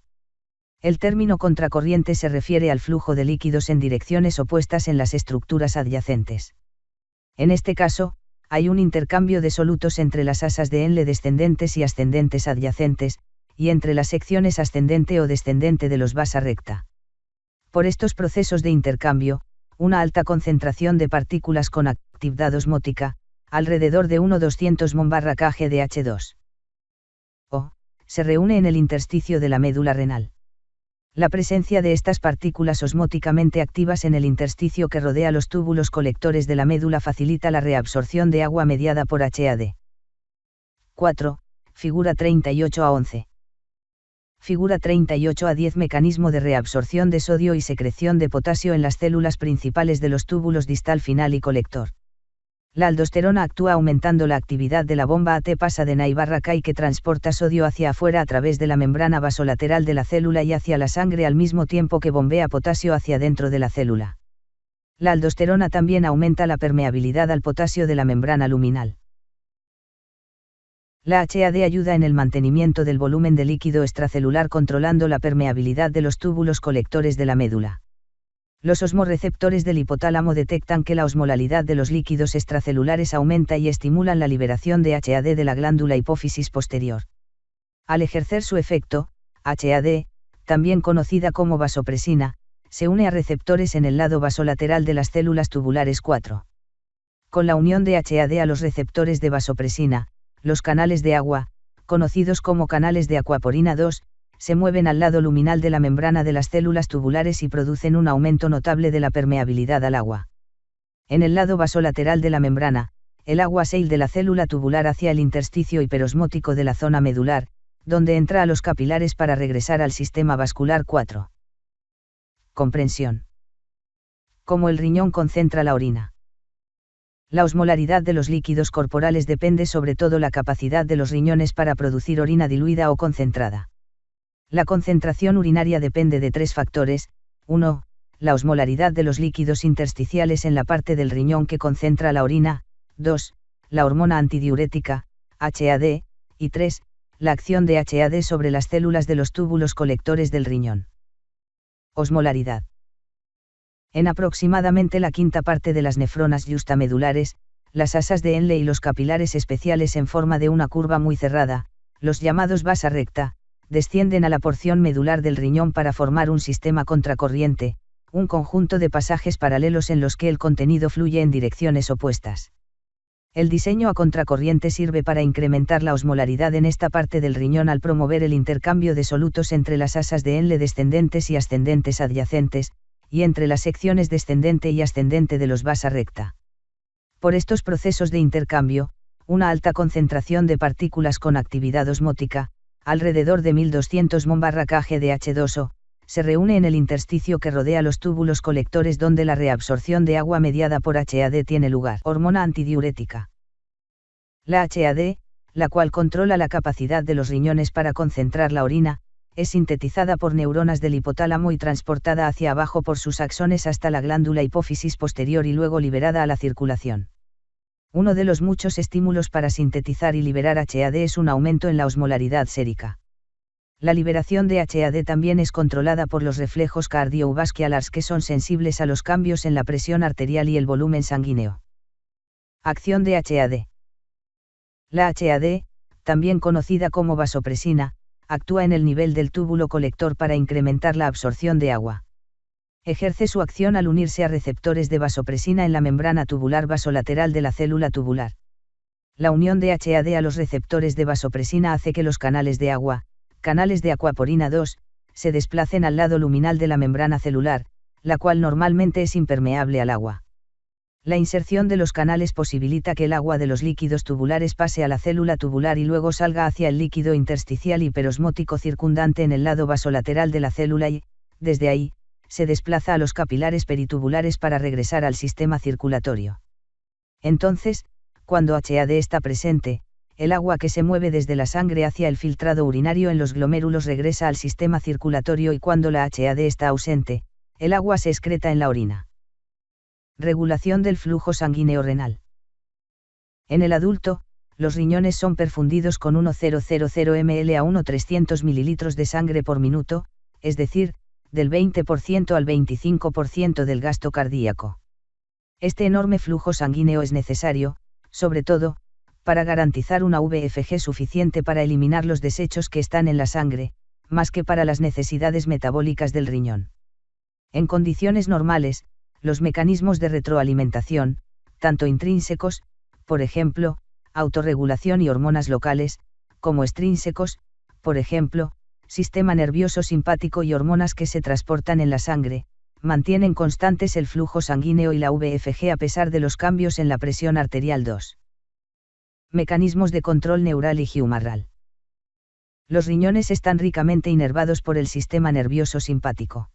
El término contracorriente se refiere al flujo de líquidos en direcciones opuestas en las estructuras adyacentes. En este caso, hay un intercambio de solutos entre las asas de Henle descendentes y ascendentes adyacentes, y entre las secciones ascendente o descendente de los vasa recta. Por estos procesos de intercambio, una alta concentración de partículas con actividad osmótica, alrededor de 1/200 mol/kg de H2O, se reúne en el intersticio de la médula renal. La presencia de estas partículas osmóticamente activas en el intersticio que rodea los túbulos colectores de la médula facilita la reabsorción de agua mediada por HAD. 4. Figura 38A11. Figura 38A10. Mecanismo de reabsorción de sodio y secreción de potasio en las células principales de los túbulos distal final y colector. La aldosterona actúa aumentando la actividad de la bomba AT. Pasa de Na/Ki que transporta sodio hacia afuera a través de la membrana vasolateral de la célula y hacia la sangre al mismo tiempo que bombea potasio hacia dentro de la célula. La aldosterona también aumenta la permeabilidad al potasio de la membrana luminal. La HAD ayuda en el mantenimiento del volumen de líquido extracelular controlando la permeabilidad de los túbulos colectores de la médula. Los osmorreceptores del hipotálamo detectan que la osmolalidad de los líquidos extracelulares aumenta y estimulan la liberación de HAD de la glándula hipófisis posterior. Al ejercer su efecto, HAD, también conocida como vasopresina, se une a receptores en el lado vasolateral de las células tubulares 4. Con la unión de HAD a los receptores de vasopresina, los canales de agua, conocidos como canales de acuaporina 2, se mueven al lado luminal de la membrana de las células tubulares y producen un aumento notable de la permeabilidad al agua. En el lado vasolateral de la membrana, el agua sale de la célula tubular hacia el intersticio hiperosmótico de la zona medular, donde entra a los capilares para regresar al sistema vascular 4. Comprensión. Cómo el riñón concentra la orina. La osmolaridad de los líquidos corporales depende sobre todo la capacidad de los riñones para producir orina diluida o concentrada. La concentración urinaria depende de 3 factores: 1. La osmolaridad de los líquidos intersticiales en la parte del riñón que concentra la orina; 2. La hormona antidiurética, HAD; y 3. La acción de HAD sobre las células de los túbulos colectores del riñón. Osmolaridad. En aproximadamente la quinta parte de las nefronas justamedulares, las asas de Henle y los capilares especiales en forma de una curva muy cerrada, los llamados vasa recta, descienden a la porción medular del riñón para formar un sistema contracorriente, un conjunto de pasajes paralelos en los que el contenido fluye en direcciones opuestas. El diseño a contracorriente sirve para incrementar la osmolaridad en esta parte del riñón al promover el intercambio de solutos entre las asas de Henle descendentes y ascendentes adyacentes, y entre las secciones descendente y ascendente de los vasa recta. Por estos procesos de intercambio, una alta concentración de partículas con actividad osmótica, alrededor de 1200 mol/kg de H2O, se reúne en el intersticio que rodea los túbulos colectores donde la reabsorción de agua mediada por HAD tiene lugar. Hormona antidiurética. La HAD, la cual controla la capacidad de los riñones para concentrar la orina, es sintetizada por neuronas del hipotálamo y transportada hacia abajo por sus axones hasta la glándula hipófisis posterior y luego liberada a la circulación. Uno de los muchos estímulos para sintetizar y liberar HAD es un aumento en la osmolaridad sérica. La liberación de HAD también es controlada por los reflejos cardiovasculares que son sensibles a los cambios en la presión arterial y el volumen sanguíneo. Acción de HAD. La HAD, también conocida como vasopresina, actúa en el nivel del túbulo colector para incrementar la absorción de agua. Ejerce su acción al unirse a receptores de vasopresina en la membrana tubular vasolateral de la célula tubular. La unión de HAD a los receptores de vasopresina hace que los canales de agua, canales de acuaporina 2, se desplacen al lado luminal de la membrana celular, la cual normalmente es impermeable al agua. La inserción de los canales posibilita que el agua de los líquidos tubulares pase a la célula tubular y luego salga hacia el líquido intersticial hiperosmótico circundante en el lado vasolateral de la célula y, desde ahí, se desplaza a los capilares peritubulares para regresar al sistema circulatorio. Entonces, cuando HAD está presente, el agua que se mueve desde la sangre hacia el filtrado urinario en los glomérulos regresa al sistema circulatorio y cuando la HAD está ausente, el agua se excreta en la orina. Regulación del flujo sanguíneo renal. En el adulto, los riñones son perfundidos con 1,000 ml a 1,300 ml de sangre por minuto, es decir, del 20% al 25% del gasto cardíaco. Este enorme flujo sanguíneo es necesario, sobre todo, para garantizar una VFG suficiente para eliminar los desechos que están en la sangre, más que para las necesidades metabólicas del riñón. En condiciones normales, los mecanismos de retroalimentación, tanto intrínsecos, por ejemplo, autorregulación y hormonas locales, como extrínsecos, por ejemplo, sistema nervioso simpático y hormonas que se transportan en la sangre, mantienen constantes el flujo sanguíneo y la VFG a pesar de los cambios en la presión arterial 2. Mecanismos de control neural y humoral. Los riñones están ricamente inervados por el sistema nervioso simpático.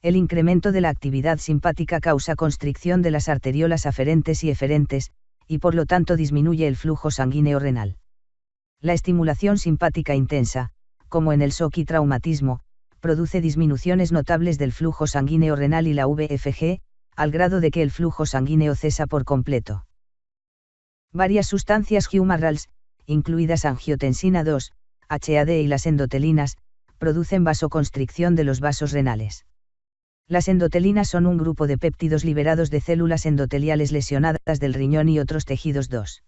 El incremento de la actividad simpática causa constricción de las arteriolas aferentes y eferentes, y por lo tanto disminuye el flujo sanguíneo renal. La estimulación simpática intensa, como en el shock y traumatismo, produce disminuciones notables del flujo sanguíneo renal y la VFG, al grado de que el flujo sanguíneo cesa por completo. Varias sustancias humorales, incluidas angiotensina 2, HAD y las endotelinas, producen vasoconstricción de los vasos renales. Las endotelinas son un grupo de péptidos liberados de células endoteliales lesionadas del riñón y otros tejidos 2.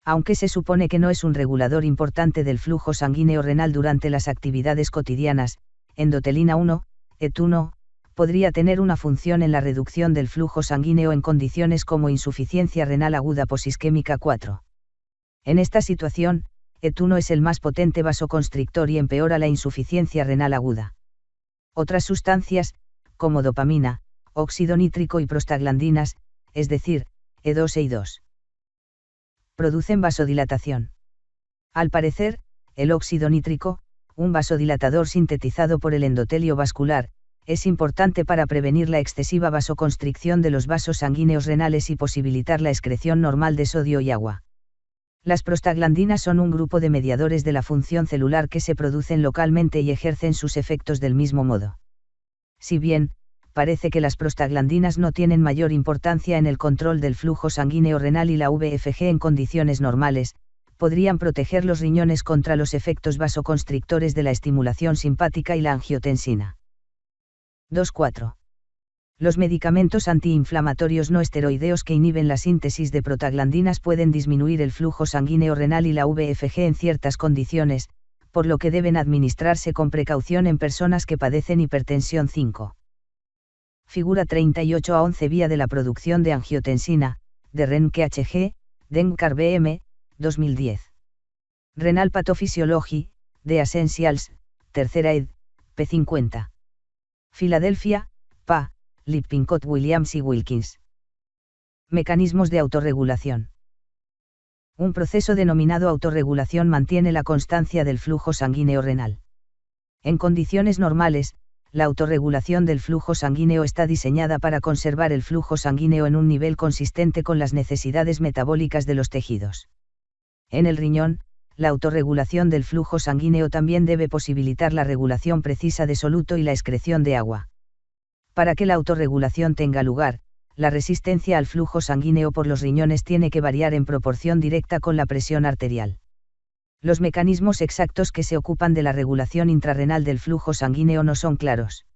Aunque se supone que no es un regulador importante del flujo sanguíneo renal durante las actividades cotidianas, endotelina 1, ET1, podría tener una función en la reducción del flujo sanguíneo en condiciones como insuficiencia renal aguda posisquémica 4. En esta situación, ET1 es el más potente vasoconstrictor y empeora la insuficiencia renal aguda. Otras sustancias, como dopamina, óxido nítrico y prostaglandinas, es decir, E2 e I2, producen vasodilatación. Al parecer, el óxido nítrico, un vasodilatador sintetizado por el endotelio vascular, es importante para prevenir la excesiva vasoconstricción de los vasos sanguíneos renales y posibilitar la excreción normal de sodio y agua. Las prostaglandinas son un grupo de mediadores de la función celular que se producen localmente y ejercen sus efectos del mismo modo. Si bien, parece que las prostaglandinas no tienen mayor importancia en el control del flujo sanguíneo renal y la VFG en condiciones normales, podrían proteger los riñones contra los efectos vasoconstrictores de la estimulación simpática y la angiotensina. 2.4. Los medicamentos antiinflamatorios no esteroideos que inhiben la síntesis de prostaglandinas pueden disminuir el flujo sanguíneo renal y la VFG en ciertas condiciones, por lo que deben administrarse con precaución en personas que padecen hipertensión 5. Figura 38 a 11 vía de la producción de angiotensina, de Renke HG, Denkar BM, 2010. Renal Pathophysiology, de Essentials, tercera ed., p. 50. Filadelfia, PA, Lippincott Williams y Wilkins. Mecanismos de autorregulación. Un proceso denominado autorregulación mantiene la constancia del flujo sanguíneo renal. En condiciones normales, la autorregulación del flujo sanguíneo está diseñada para conservar el flujo sanguíneo en un nivel consistente con las necesidades metabólicas de los tejidos. En el riñón, la autorregulación del flujo sanguíneo también debe posibilitar la regulación precisa de soluto y la excreción de agua. Para que la autorregulación tenga lugar, la resistencia al flujo sanguíneo por los riñones tiene que variar en proporción directa con la presión arterial. Los mecanismos exactos que se ocupan de la regulación intrarrenal del flujo sanguíneo no son claros.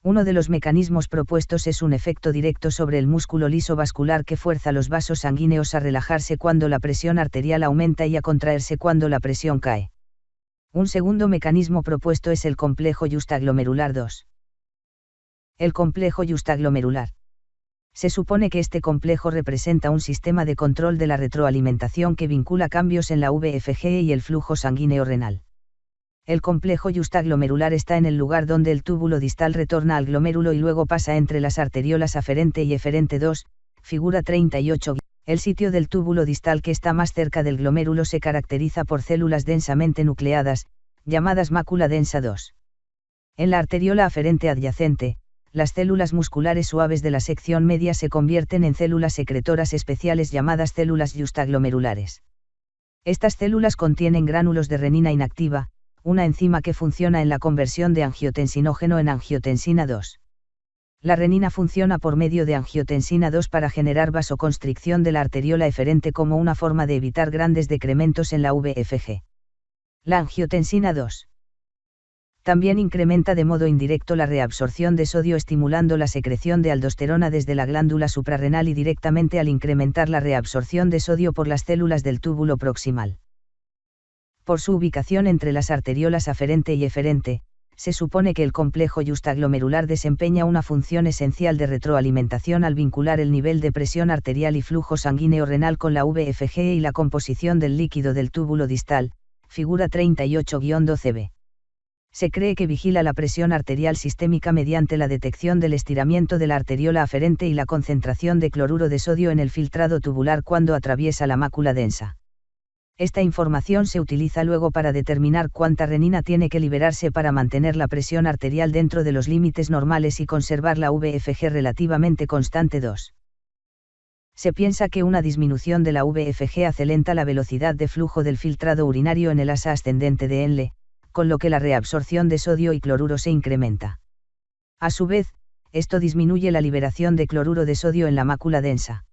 Uno de los mecanismos propuestos es un efecto directo sobre el músculo liso vascular que fuerza los vasos sanguíneos a relajarse cuando la presión arterial aumenta y a contraerse cuando la presión cae. Un segundo mecanismo propuesto es el complejo justaglomerular 2. El complejo justaglomerular. Se supone que este complejo representa un sistema de control de la retroalimentación que vincula cambios en la VFG y el flujo sanguíneo renal. El complejo justaglomerular está en el lugar donde el túbulo distal retorna al glomérulo y luego pasa entre las arteriolas aferente y eferente 2, figura 38. El sitio del túbulo distal que está más cerca del glomérulo se caracteriza por células densamente nucleadas, llamadas mácula densa 2. En la arteriola aferente adyacente, las células musculares suaves de la sección media se convierten en células secretoras especiales llamadas células justaglomerulares. Estas células contienen gránulos de renina inactiva, una enzima que funciona en la conversión de angiotensinógeno en angiotensina 2. La renina funciona por medio de angiotensina 2 para generar vasoconstricción de la arteriola eferente como una forma de evitar grandes decrementos en la VFG. La angiotensina 2 también incrementa de modo indirecto la reabsorción de sodio estimulando la secreción de aldosterona desde la glándula suprarrenal y directamente al incrementar la reabsorción de sodio por las células del túbulo proximal. Por su ubicación entre las arteriolas aferente y eferente, se supone que el complejo justaglomerular desempeña una función esencial de retroalimentación al vincular el nivel de presión arterial y flujo sanguíneo renal con la VFG y la composición del líquido del túbulo distal, figura 38-12b. Se cree que vigila la presión arterial sistémica mediante la detección del estiramiento de la arteriola aferente y la concentración de cloruro de sodio en el filtrado tubular cuando atraviesa la mácula densa. Esta información se utiliza luego para determinar cuánta renina tiene que liberarse para mantener la presión arterial dentro de los límites normales y conservar la VFG relativamente constante 2. Se piensa que una disminución de la VFG acelera la velocidad de flujo del filtrado urinario en el asa ascendente de Henle, con lo que la reabsorción de sodio y cloruro se incrementa. A su vez, esto disminuye la liberación de cloruro de sodio en la mácula densa.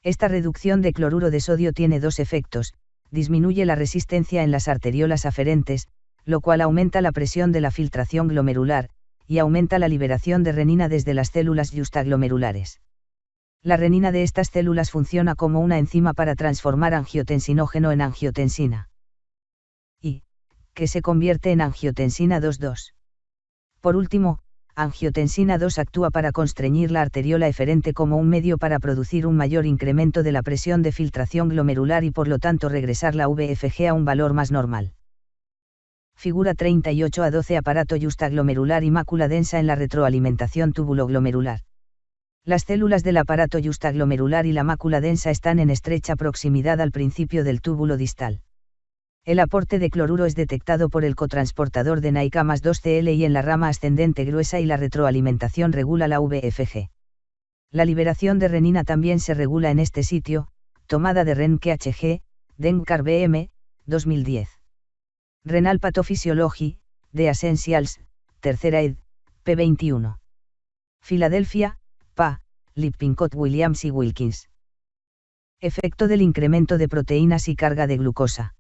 Esta reducción de cloruro de sodio tiene dos efectos: disminuye la resistencia en las arteriolas aferentes, lo cual aumenta la presión de la filtración glomerular, y aumenta la liberación de renina desde las células justaglomerulares. La renina de estas células funciona como una enzima para transformar angiotensinógeno en angiotensina. Y, que se convierte en angiotensina 2,2. Por último, angiotensina 2 actúa para constreñir la arteriola eferente como un medio para producir un mayor incremento de la presión de filtración glomerular y por lo tanto regresar la VFG a un valor más normal. Figura 38a12 aparato justaglomerular y mácula densa en la retroalimentación túbulo-glomerular. Las células del aparato justaglomerular y la mácula densa están en estrecha proximidad al principio del túbulo distal. El aporte de cloruro es detectado por el cotransportador de NiK+2Cl y en la rama ascendente gruesa y la retroalimentación regula la VFG. La liberación de renina también se regula en este sitio, tomada de REN-KHG, DENCAR-BM, 2010. Renal Pathophysiology, The Essentials, tercera ed., p. 21. Filadelfia, PA, Lippincott Williams y Wilkins. Efecto del incremento de proteínas y carga de glucosa.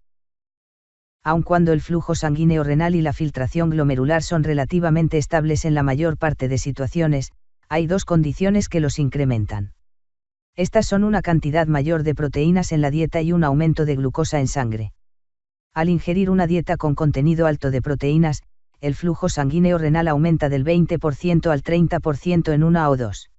Aun cuando el flujo sanguíneo renal y la filtración glomerular son relativamente estables en la mayor parte de situaciones, hay dos condiciones que los incrementan. Estas son una cantidad mayor de proteínas en la dieta y un aumento de glucosa en sangre. Al ingerir una dieta con contenido alto de proteínas, el flujo sanguíneo renal aumenta del 20% al 30% en 1 o 2.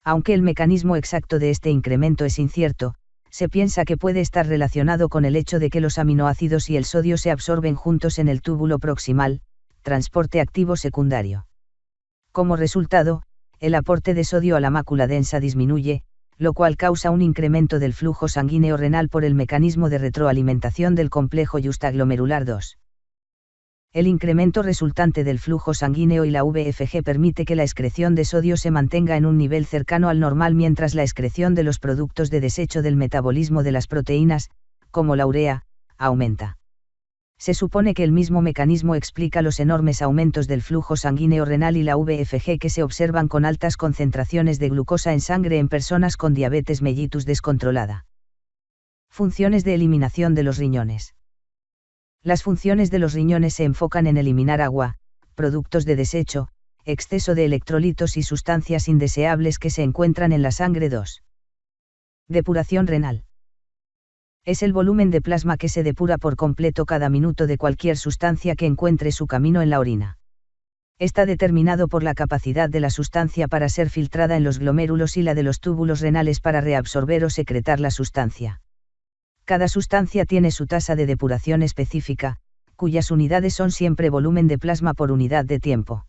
Aunque el mecanismo exacto de este incremento es incierto, se piensa que puede estar relacionado con el hecho de que los aminoácidos y el sodio se absorben juntos en el túbulo proximal, transporte activo secundario. Como resultado, el aporte de sodio a la mácula densa disminuye, lo cual causa un incremento del flujo sanguíneo renal por el mecanismo de retroalimentación del complejo justaglomerular 2. El incremento resultante del flujo sanguíneo y la VFG permite que la excreción de sodio se mantenga en un nivel cercano al normal mientras la excreción de los productos de desecho del metabolismo de las proteínas, como la urea, aumenta. Se supone que el mismo mecanismo explica los enormes aumentos del flujo sanguíneo renal y la VFG que se observan con altas concentraciones de glucosa en sangre en personas con diabetes mellitus descontrolada. Funciones de eliminación de los riñones. Las funciones de los riñones se enfocan en eliminar agua, productos de desecho, exceso de electrolitos y sustancias indeseables que se encuentran en la sangre. 2. Depuración renal. Es el volumen de plasma que se depura por completo cada minuto de cualquier sustancia que encuentre su camino en la orina. Está determinado por la capacidad de la sustancia para ser filtrada en los glomérulos y la de los túbulos renales para reabsorber o secretar la sustancia. Cada sustancia tiene su tasa de depuración específica, cuyas unidades son siempre volumen de plasma por unidad de tiempo.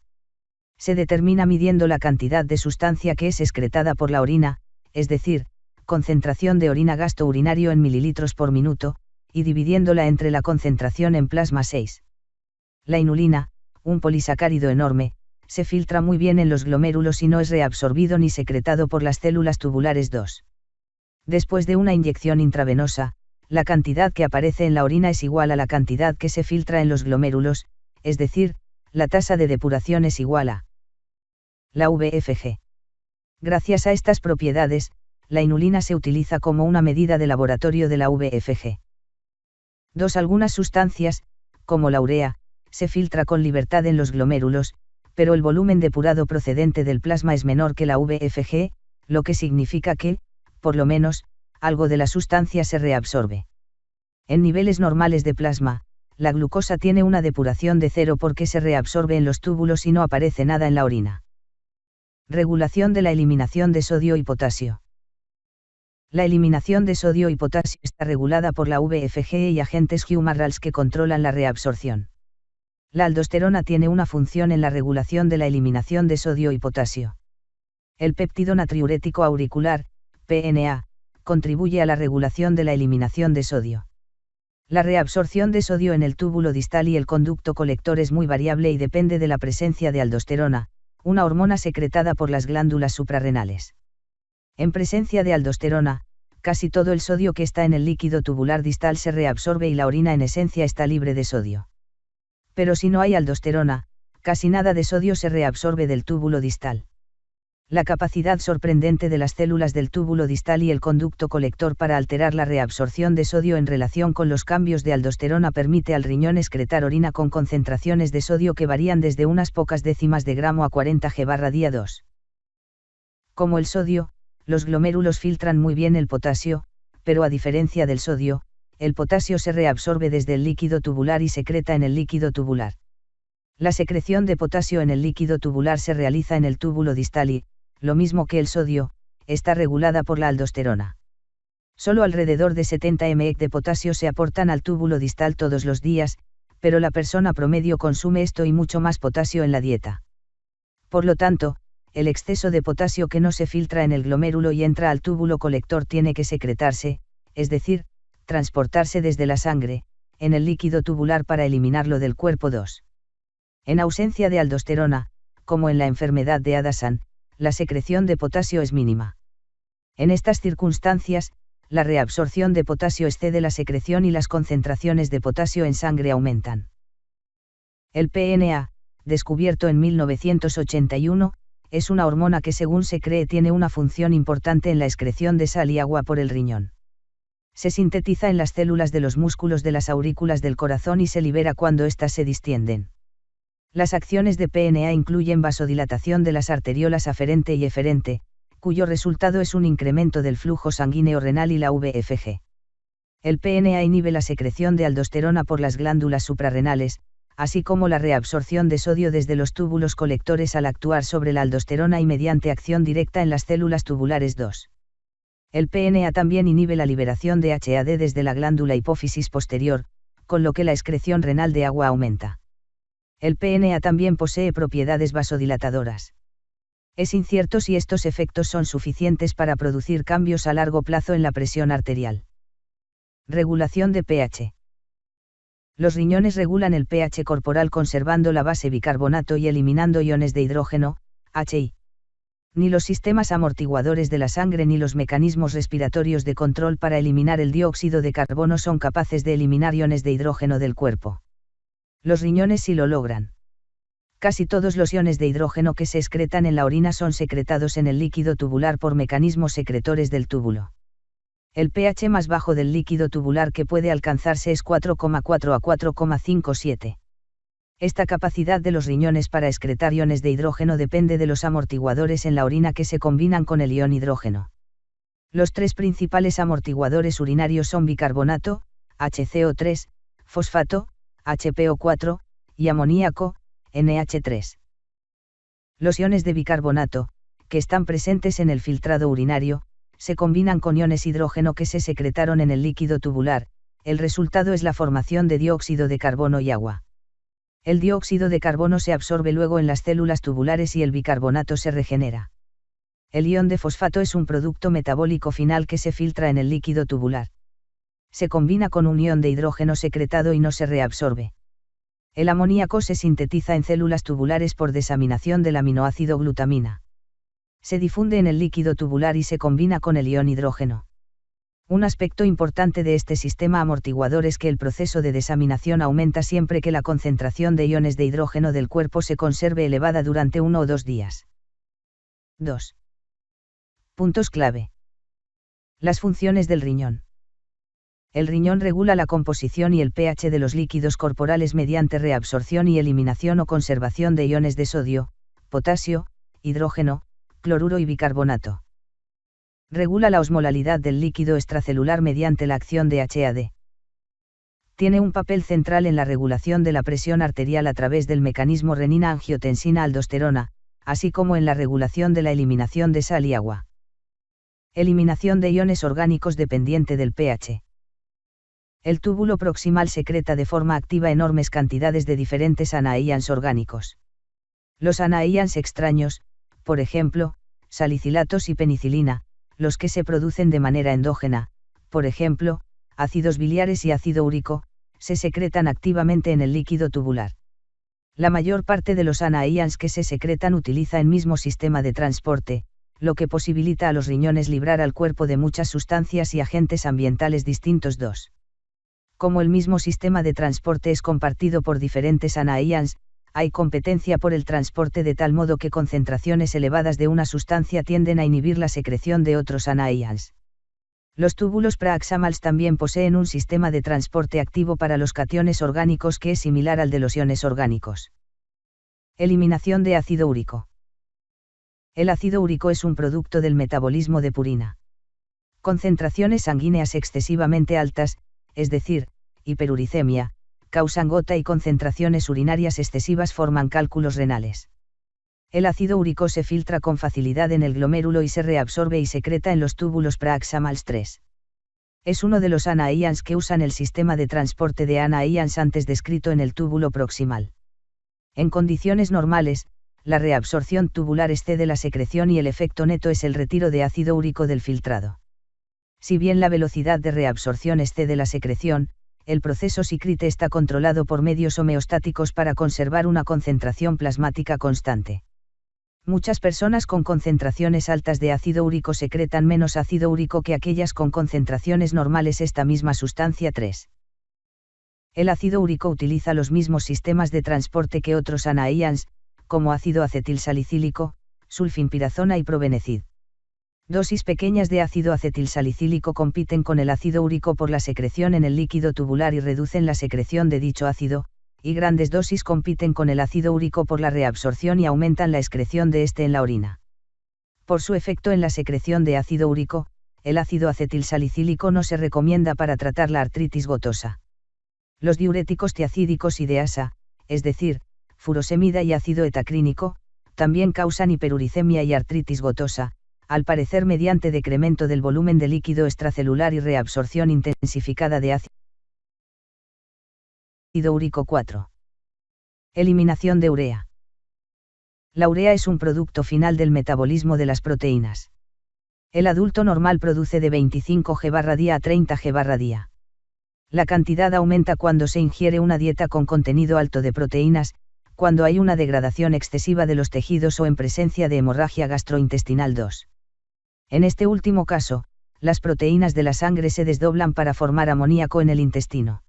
Se determina midiendo la cantidad de sustancia que es excretada por la orina, es decir, concentración de orina gasto urinario en mililitros por minuto, y dividiéndola entre la concentración en plasma 6. La inulina, un polisacárido enorme, se filtra muy bien en los glomérulos y no es reabsorbido ni secretado por las células tubulares. 2. Después de una inyección intravenosa, la cantidad que aparece en la orina es igual a la cantidad que se filtra en los glomérulos, es decir, la tasa de depuración es igual a la VFG. Gracias a estas propiedades, la inulina se utiliza como una medida de laboratorio de la VFG. 2. Algunas sustancias, como la urea, se filtra con libertad en los glomérulos, pero el volumen depurado procedente del plasma es menor que la VFG, lo que significa que, por lo menos, algo de la sustancia se reabsorbe. En niveles normales de plasma, la glucosa tiene una depuración de 0 porque se reabsorbe en los túbulos y no aparece nada en la orina. Regulación de la eliminación de sodio y potasio. La eliminación de sodio y potasio está regulada por la VFG y agentes humoral que controlan la reabsorción. La aldosterona tiene una función en la regulación de la eliminación de sodio y potasio. El péptido natriurético auricular, PNA, contribuye a la regulación de la eliminación de sodio. La reabsorción de sodio en el túbulo distal y el conducto colector es muy variable y depende de la presencia de aldosterona, una hormona secretada por las glándulas suprarrenales. En presencia de aldosterona, casi todo el sodio que está en el líquido tubular distal se reabsorbe y la orina en esencia está libre de sodio. Pero si no hay aldosterona, casi nada de sodio se reabsorbe del túbulo distal. La capacidad sorprendente de las células del túbulo distal y el conducto colector para alterar la reabsorción de sodio en relación con los cambios de aldosterona permite al riñón excretar orina con concentraciones de sodio que varían desde unas pocas décimas de gramo a 40 g/2. Como el sodio, los glomérulos filtran muy bien el potasio, pero a diferencia del sodio, el potasio se reabsorbe desde el líquido tubular y secreta en el líquido tubular. La secreción de potasio en el líquido tubular se realiza en el túbulo distal y, lo mismo que el sodio, está regulada por la aldosterona. Solo alrededor de 70 mg de potasio se aportan al túbulo distal todos los días, pero la persona promedio consume esto y mucho más potasio en la dieta. Por lo tanto, el exceso de potasio que no se filtra en el glomérulo y entra al túbulo colector tiene que secretarse, es decir, transportarse desde la sangre, en el líquido tubular para eliminarlo del cuerpo. 2. En ausencia de aldosterona, como en la enfermedad de Addison, la secreción de potasio es mínima. En estas circunstancias, la reabsorción de potasio excede la secreción y las concentraciones de potasio en sangre aumentan. El PNA, descubierto en 1981, es una hormona que según se cree tiene una función importante en la excreción de sal y agua por el riñón. Se sintetiza en las células de los músculos de las aurículas del corazón y se libera cuando éstas se distienden. Las acciones de PNA incluyen vasodilatación de las arteriolas aferente y eferente, cuyo resultado es un incremento del flujo sanguíneo renal y la VFG. El PNA inhibe la secreción de aldosterona por las glándulas suprarrenales, así como la reabsorción de sodio desde los túbulos colectores al actuar sobre la aldosterona y mediante acción directa en las células tubulares. 2. El PNA también inhibe la liberación de HAD desde la glándula hipófisis posterior, con lo que la excreción renal de agua aumenta. El PNA también posee propiedades vasodilatadoras. Es incierto si estos efectos son suficientes para producir cambios a largo plazo en la presión arterial. Regulación de pH. Los riñones regulan el pH corporal conservando la base bicarbonato y eliminando iones de hidrógeno, HI. Ni los sistemas amortiguadores de la sangre ni los mecanismos respiratorios de control para eliminar el dióxido de carbono son capaces de eliminar iones de hidrógeno del cuerpo. Los riñones sí lo logran. Casi todos los iones de hidrógeno que se excretan en la orina son secretados en el líquido tubular por mecanismos secretores del túbulo. El pH más bajo del líquido tubular que puede alcanzarse es 4,4 a 4,57. Esta capacidad de los riñones para excretar iones de hidrógeno depende de los amortiguadores en la orina que se combinan con el ion hidrógeno. Los tres principales amortiguadores urinarios son bicarbonato, HCO3, fosfato, HPO4, y amoníaco, NH3. Los iones de bicarbonato, que están presentes en el filtrado urinario, se combinan con iones hidrógeno que se secretaron en el líquido tubular, el resultado es la formación de dióxido de carbono y agua. El dióxido de carbono se absorbe luego en las células tubulares y el bicarbonato se regenera. El ion de fosfato es un producto metabólico final que se filtra en el líquido tubular. Se combina con un ion de hidrógeno secretado y no se reabsorbe. El amoníaco se sintetiza en células tubulares por desaminación del aminoácido glutamina. Se difunde en el líquido tubular y se combina con el ion hidrógeno. Un aspecto importante de este sistema amortiguador es que el proceso de desaminación aumenta siempre que la concentración de iones de hidrógeno del cuerpo se conserve elevada durante 1 o 2 días. 2. Puntos clave. Las funciones del riñón. El riñón regula la composición y el pH de los líquidos corporales mediante reabsorción y eliminación o conservación de iones de sodio, potasio, hidrógeno, cloruro y bicarbonato. Regula la osmolalidad del líquido extracelular mediante la acción de HAD. Tiene un papel central en la regulación de la presión arterial a través del mecanismo renina-angiotensina-aldosterona, así como en la regulación de la eliminación de sal y agua. Eliminación de iones orgánicos dependiente del pH. El túbulo proximal secreta de forma activa enormes cantidades de diferentes anaíans orgánicos. Los anaíans extraños, por ejemplo, salicilatos y penicilina, los que se producen de manera endógena, por ejemplo, ácidos biliares y ácido úrico, se secretan activamente en el líquido tubular. La mayor parte de los anaíans que se secretan utiliza el mismo sistema de transporte, lo que posibilita a los riñones librar al cuerpo de muchas sustancias y agentes ambientales distintos. 2. Como el mismo sistema de transporte es compartido por diferentes anaíans, hay competencia por el transporte de tal modo que concentraciones elevadas de una sustancia tienden a inhibir la secreción de otros anions. Los túbulos proximales también poseen un sistema de transporte activo para los cationes orgánicos que es similar al de los iones orgánicos. Eliminación de ácido úrico. El ácido úrico es un producto del metabolismo de purina. Concentraciones sanguíneas excesivamente altas, es decir, hiperuricemia, causan gota y concentraciones urinarias excesivas forman cálculos renales. El ácido úrico se filtra con facilidad en el glomérulo y se reabsorbe y secreta en los túbulos proximales 3. Es uno de los anions que usan el sistema de transporte de anions antes descrito en el túbulo proximal. En condiciones normales, la reabsorción tubular excede la secreción y el efecto neto es el retiro de ácido úrico del filtrado. Si bien la velocidad de reabsorción excede la secreción, el proceso Sicrite está controlado por medios homeostáticos para conservar una concentración plasmática constante. Muchas personas con concentraciones altas de ácido úrico secretan menos ácido úrico que aquellas con concentraciones normales. Esta misma sustancia 3. El ácido úrico utiliza los mismos sistemas de transporte que otros anions, como ácido acetilsalicílico, sulfimpirazona y probenecid. Dosis pequeñas de ácido acetilsalicílico compiten con el ácido úrico por la secreción en el líquido tubular y reducen la secreción de dicho ácido, y grandes dosis compiten con el ácido úrico por la reabsorción y aumentan la excreción de este en la orina. Por su efecto en la secreción de ácido úrico, el ácido acetilsalicílico no se recomienda para tratar la artritis gotosa. Los diuréticos tiacídicos y de asa, es decir, furosemida y ácido etacrínico, también causan hiperuricemia y artritis gotosa, al parecer mediante decremento del volumen de líquido extracelular y reabsorción intensificada de ácido úrico 4. Eliminación de urea. La urea es un producto final del metabolismo de las proteínas. El adulto normal produce de 25 g/día a 30 g/día. La cantidad aumenta cuando se ingiere una dieta con contenido alto de proteínas, cuando hay una degradación excesiva de los tejidos o en presencia de hemorragia gastrointestinal 2. En este último caso, las proteínas de la sangre se desdoblan para formar amoníaco en el intestino.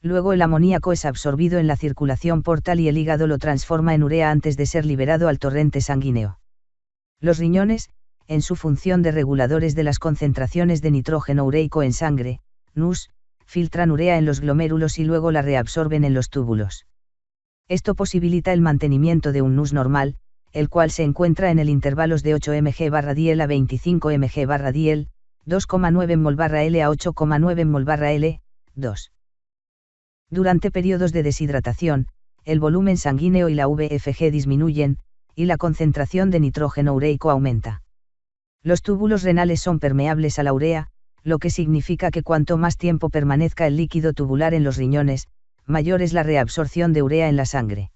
Luego el amoníaco es absorbido en la circulación portal y el hígado lo transforma en urea antes de ser liberado al torrente sanguíneo. Los riñones, en su función de reguladores de las concentraciones de nitrógeno ureico en sangre, NUS, filtran urea en los glomérulos y luego la reabsorben en los túbulos. Esto posibilita el mantenimiento de un NUS normal, el cual se encuentra en el intervalos de 8 mg/dl a 25 mg/dl, 2,9 mol/L a 8,9 mol/L, 2. Durante periodos de deshidratación, el volumen sanguíneo y la VFG disminuyen, y la concentración de nitrógeno ureico aumenta. Los túbulos renales son permeables a la urea, lo que significa que cuanto más tiempo permanezca el líquido tubular en los riñones, mayor es la reabsorción de urea en la sangre.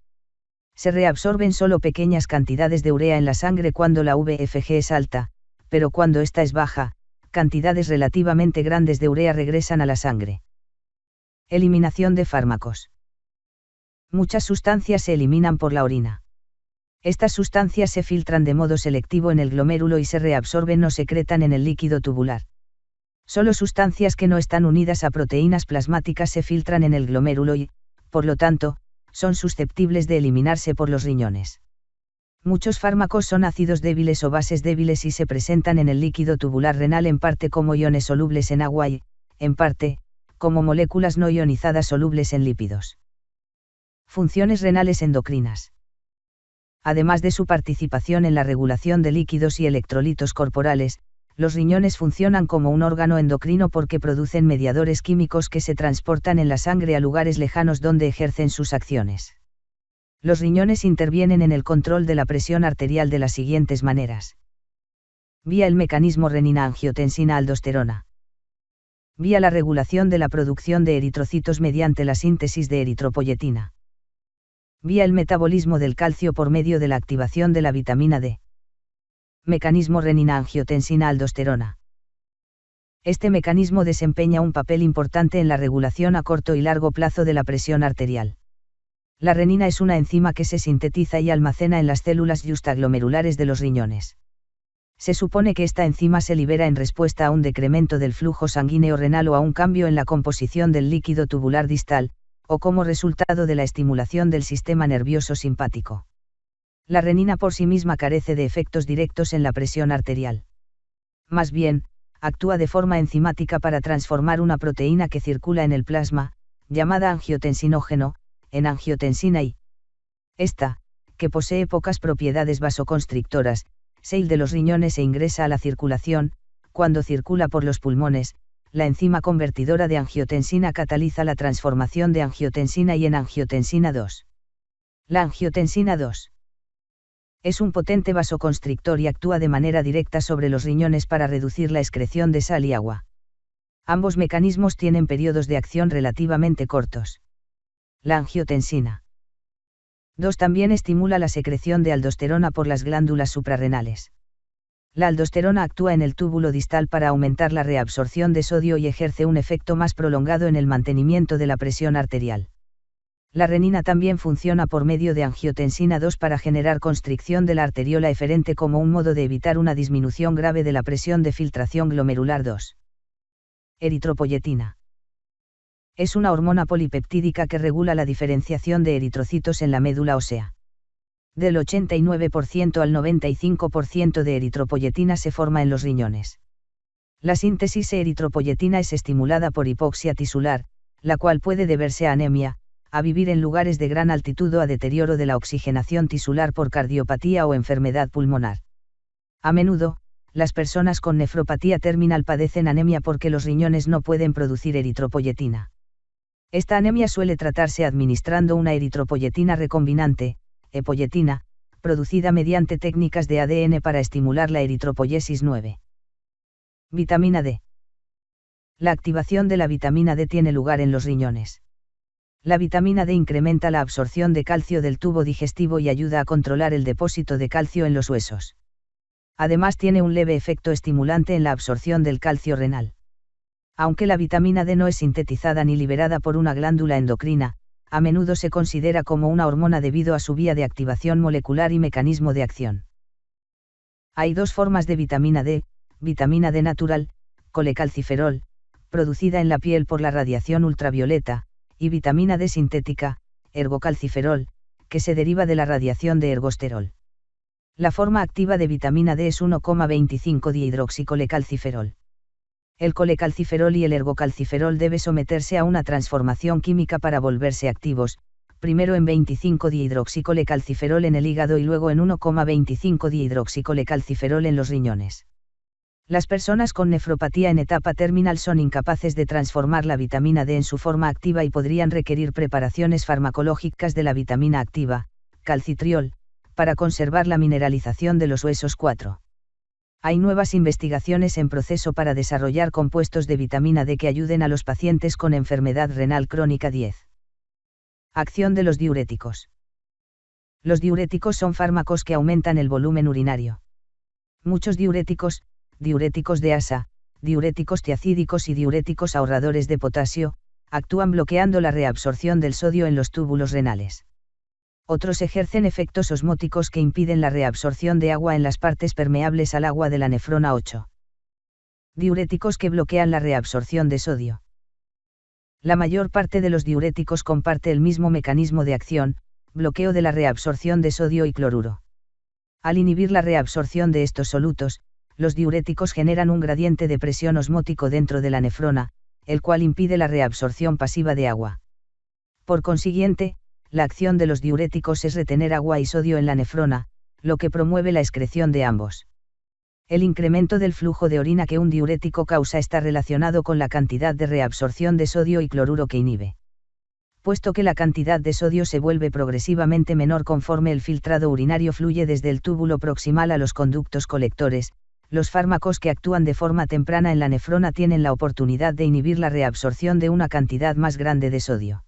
Se reabsorben solo pequeñas cantidades de urea en la sangre cuando la VFG es alta, pero cuando esta es baja, cantidades relativamente grandes de urea regresan a la sangre. Eliminación de fármacos. Muchas sustancias se eliminan por la orina. Estas sustancias se filtran de modo selectivo en el glomérulo y se reabsorben o secretan en el líquido tubular. Solo sustancias que no están unidas a proteínas plasmáticas se filtran en el glomérulo y, por lo tanto, son susceptibles de eliminarse por los riñones. Muchos fármacos son ácidos débiles o bases débiles y se presentan en el líquido tubular renal en parte como iones solubles en agua y, en parte, como moléculas no ionizadas solubles en lípidos. Funciones renales endocrinas. Además de su participación en la regulación de líquidos y electrolitos corporales, los riñones funcionan como un órgano endocrino porque producen mediadores químicos que se transportan en la sangre a lugares lejanos donde ejercen sus acciones. Los riñones intervienen en el control de la presión arterial de las siguientes maneras. Vía el mecanismo renina-angiotensina-aldosterona. Vía la regulación de la producción de eritrocitos mediante la síntesis de eritropoyetina. Vía el metabolismo del calcio por medio de la activación de la vitamina D. Mecanismo renina-angiotensina-aldosterona. Este mecanismo desempeña un papel importante en la regulación a corto y largo plazo de la presión arterial. La renina es una enzima que se sintetiza y almacena en las células justaglomerulares de los riñones. Se supone que esta enzima se libera en respuesta a un decremento del flujo sanguíneo renal o a un cambio en la composición del líquido tubular distal, o como resultado de la estimulación del sistema nervioso simpático. La renina por sí misma carece de efectos directos en la presión arterial. Más bien, actúa de forma enzimática para transformar una proteína que circula en el plasma, llamada angiotensinógeno, en angiotensina y esta, que posee pocas propiedades vasoconstrictoras, sale de los riñones e ingresa a la circulación. Cuando circula por los pulmones, la enzima convertidora de angiotensina cataliza la transformación de angiotensina y en angiotensina 2. La angiotensina 2 es un potente vasoconstrictor y actúa de manera directa sobre los riñones para reducir la excreción de sal y agua. Ambos mecanismos tienen periodos de acción relativamente cortos. La angiotensina 2 también estimula la secreción de aldosterona por las glándulas suprarrenales. La aldosterona actúa en el túbulo distal para aumentar la reabsorción de sodio y ejerce un efecto más prolongado en el mantenimiento de la presión arterial. La renina también funciona por medio de angiotensina 2 para generar constricción de la arteriola eferente como un modo de evitar una disminución grave de la presión de filtración glomerular 2. Eritropoyetina. Es una hormona polipeptídica que regula la diferenciación de eritrocitos en la médula ósea. Del 89% al 95% de eritropoyetina se forma en los riñones. La síntesis de eritropoyetina es estimulada por hipoxia tisular, la cual puede deberse a anemia, a vivir en lugares de gran altitud o a deterioro de la oxigenación tisular por cardiopatía o enfermedad pulmonar. A menudo, las personas con nefropatía terminal padecen anemia porque los riñones no pueden producir eritropoyetina. Esta anemia suele tratarse administrando una eritropoyetina recombinante, epoyetina, producida mediante técnicas de ADN para estimular la eritropoyesis 9. Vitamina D. La activación de la vitamina D tiene lugar en los riñones. La vitamina D incrementa la absorción de calcio del tubo digestivo y ayuda a controlar el depósito de calcio en los huesos. Además tiene un leve efecto estimulante en la absorción del calcio renal. Aunque la vitamina D no es sintetizada ni liberada por una glándula endocrina, a menudo se considera como una hormona debido a su vía de activación molecular y mecanismo de acción. Hay dos formas de vitamina D: vitamina D natural, colecalciferol, producida en la piel por la radiación ultravioleta, y vitamina D sintética, ergocalciferol, que se deriva de la radiación de ergosterol. La forma activa de vitamina D es 1,25-dihidroxicolecalciferol. El colecalciferol y el ergocalciferol debe someterse a una transformación química para volverse activos, primero en 25-dihidroxicolecalciferol en el hígado y luego en 1,25-dihidroxicolecalciferol en los riñones. Las personas con nefropatía en etapa terminal son incapaces de transformar la vitamina D en su forma activa y podrían requerir preparaciones farmacológicas de la vitamina activa, calcitriol, para conservar la mineralización de los huesos 4. Hay nuevas investigaciones en proceso para desarrollar compuestos de vitamina D que ayuden a los pacientes con enfermedad renal crónica 10. Acción de los diuréticos. Los diuréticos son fármacos que aumentan el volumen urinario. Muchos diuréticos de ASA, diuréticos tiacídicos y diuréticos ahorradores de potasio, actúan bloqueando la reabsorción del sodio en los túbulos renales. Otros ejercen efectos osmóticos que impiden la reabsorción de agua en las partes permeables al agua de la nefrona 8. Diuréticos que bloquean la reabsorción de sodio. La mayor parte de los diuréticos comparte el mismo mecanismo de acción, bloqueo de la reabsorción de sodio y cloruro. Al inhibir la reabsorción de estos solutos, los diuréticos generan un gradiente de presión osmótico dentro de la nefrona, el cual impide la reabsorción pasiva de agua. Por consiguiente, la acción de los diuréticos es retener agua y sodio en la nefrona, lo que promueve la excreción de ambos. El incremento del flujo de orina que un diurético causa está relacionado con la cantidad de reabsorción de sodio y cloruro que inhibe. Puesto que la cantidad de sodio se vuelve progresivamente menor conforme el filtrado urinario fluye desde el túbulo proximal a los conductos colectores, los fármacos que actúan de forma temprana en la nefrona tienen la oportunidad de inhibir la reabsorción de una cantidad más grande de sodio.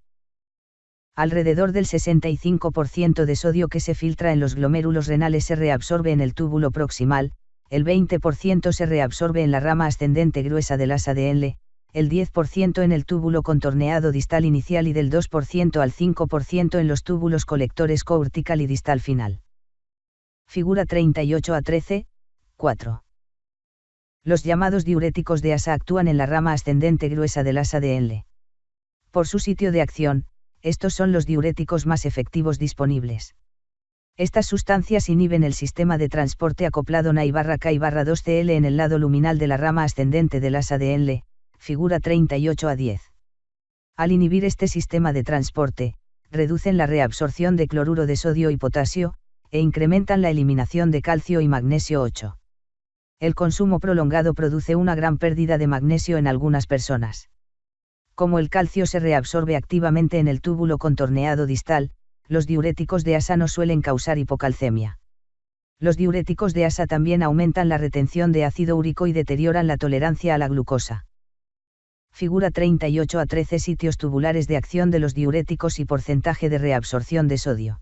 Alrededor del 65% de sodio que se filtra en los glomérulos renales se reabsorbe en el túbulo proximal, el 20% se reabsorbe en la rama ascendente gruesa del asa de Henle, el 10% en el túbulo contorneado distal inicial y del 2% al 5% en los túbulos colectores courtical y distal final. Figura 38 a 13, 4. Los llamados diuréticos de ASA actúan en la rama ascendente gruesa del asa de Henle. Por su sitio de acción, estos son los diuréticos más efectivos disponibles. Estas sustancias inhiben el sistema de transporte acoplado NAI/K/2Cl en el lado luminal de la rama ascendente del asa de Henle, figura 38-10. Al inhibir este sistema de transporte, reducen la reabsorción de cloruro de sodio y potasio, e incrementan la eliminación de calcio y magnesio 8. El consumo prolongado produce una gran pérdida de magnesio en algunas personas. Como el calcio se reabsorbe activamente en el túbulo contorneado distal, los diuréticos de asa no suelen causar hipocalcemia. Los diuréticos de asa también aumentan la retención de ácido úrico y deterioran la tolerancia a la glucosa. Figura 38-13 Sitios tubulares de acción de los diuréticos y porcentaje de reabsorción de sodio.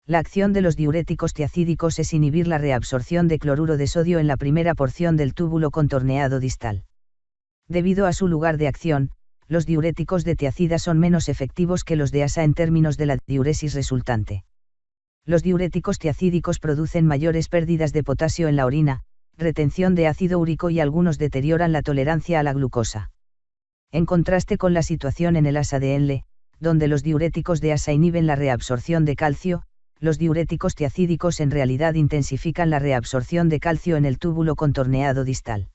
La acción de los diuréticos tiacídicos es inhibir la reabsorción de cloruro de sodio en la primera porción del túbulo contorneado distal. Debido a su lugar de acción, los diuréticos de tiacida son menos efectivos que los de asa en términos de la diuresis resultante. Los diuréticos tiacídicos producen mayores pérdidas de potasio en la orina, retención de ácido úrico y algunos deterioran la tolerancia a la glucosa. En contraste con la situación en el asa de Henle, donde los diuréticos de asa inhiben la reabsorción de calcio, los diuréticos tiacídicos en realidad intensifican la reabsorción de calcio en el túbulo contorneado distal.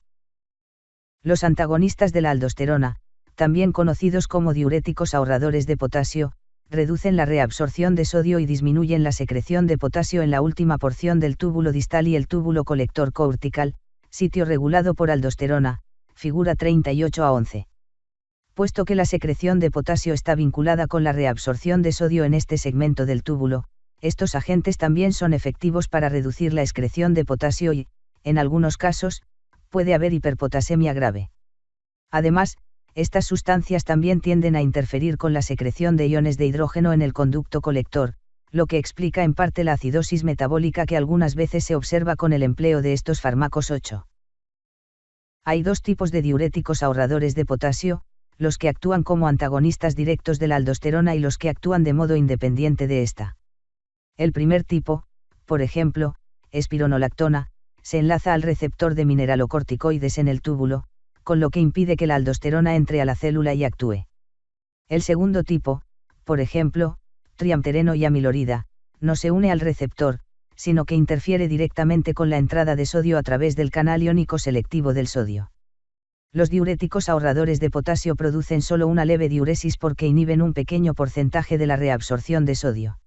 Los antagonistas de la aldosterona, también conocidos como diuréticos ahorradores de potasio, reducen la reabsorción de sodio y disminuyen la secreción de potasio en la última porción del túbulo distal y el túbulo colector cortical, sitio regulado por aldosterona, figura 38-11. Puesto que la secreción de potasio está vinculada con la reabsorción de sodio en este segmento del túbulo, estos agentes también son efectivos para reducir la excreción de potasio y, en algunos casos, puede haber hiperpotasemia grave. Además, estas sustancias también tienden a interferir con la secreción de iones de hidrógeno en el conducto colector, lo que explica en parte la acidosis metabólica que algunas veces se observa con el empleo de estos fármacos 8. Hay dos tipos de diuréticos ahorradores de potasio, los que actúan como antagonistas directos de la aldosterona y los que actúan de modo independiente de esta. El primer tipo, por ejemplo, espironolactona, se enlaza al receptor de mineralocorticoides en el túbulo, con lo que impide que la aldosterona entre a la célula y actúe. El segundo tipo, por ejemplo, triamtereno y amilorida, no se une al receptor, sino que interfiere directamente con la entrada de sodio a través del canal iónico selectivo del sodio. Los diuréticos ahorradores de potasio producen solo una leve diuresis porque inhiben un pequeño porcentaje de la reabsorción de sodio.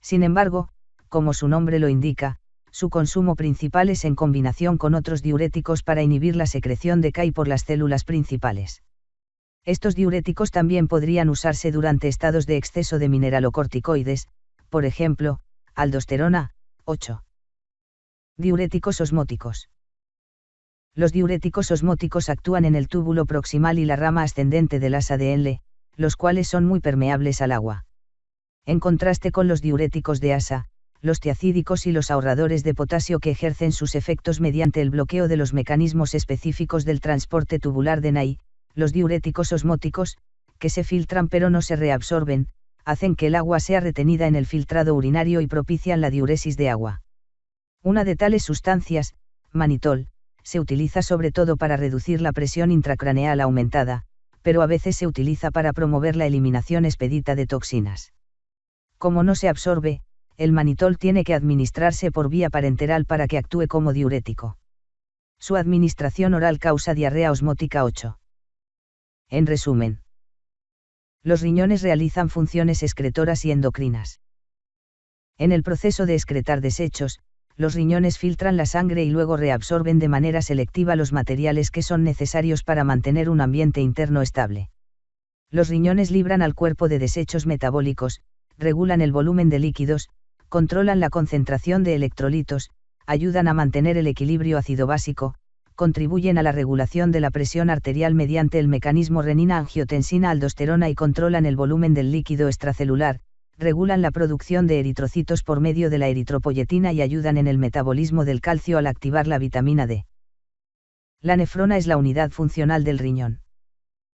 Sin embargo, como su nombre lo indica, su consumo principal es en combinación con otros diuréticos para inhibir la secreción de K por las células principales. Estos diuréticos también podrían usarse durante estados de exceso de mineralocorticoides, por ejemplo, aldosterona, 8. Diuréticos osmóticos. Los diuréticos osmóticos actúan en el túbulo proximal y la rama ascendente del asa de Henle, los cuales son muy permeables al agua. En contraste con los diuréticos de asa, los tiacídicos y los ahorradores de potasio que ejercen sus efectos mediante el bloqueo de los mecanismos específicos del transporte tubular de NAI, los diuréticos osmóticos, que se filtran pero no se reabsorben, hacen que el agua sea retenida en el filtrado urinario y propician la diuresis de agua. Una de tales sustancias, manitol, se utiliza sobre todo para reducir la presión intracraneal aumentada, pero a veces se utiliza para promover la eliminación expedita de toxinas. Como no se absorbe, el manitol tiene que administrarse por vía parenteral para que actúe como diurético. Su administración oral causa diarrea osmótica 8. En resumen, los riñones realizan funciones excretoras y endocrinas. En el proceso de excretar desechos, los riñones filtran la sangre y luego reabsorben de manera selectiva los materiales que son necesarios para mantener un ambiente interno estable. Los riñones libran al cuerpo de desechos metabólicos, regulan el volumen de líquidos, controlan la concentración de electrolitos, ayudan a mantener el equilibrio ácido-básico, contribuyen a la regulación de la presión arterial mediante el mecanismo renina-angiotensina-aldosterona y controlan el volumen del líquido extracelular, regulan la producción de eritrocitos por medio de la eritropoyetina y ayudan en el metabolismo del calcio al activar la vitamina D. La nefrona es la unidad funcional del riñón.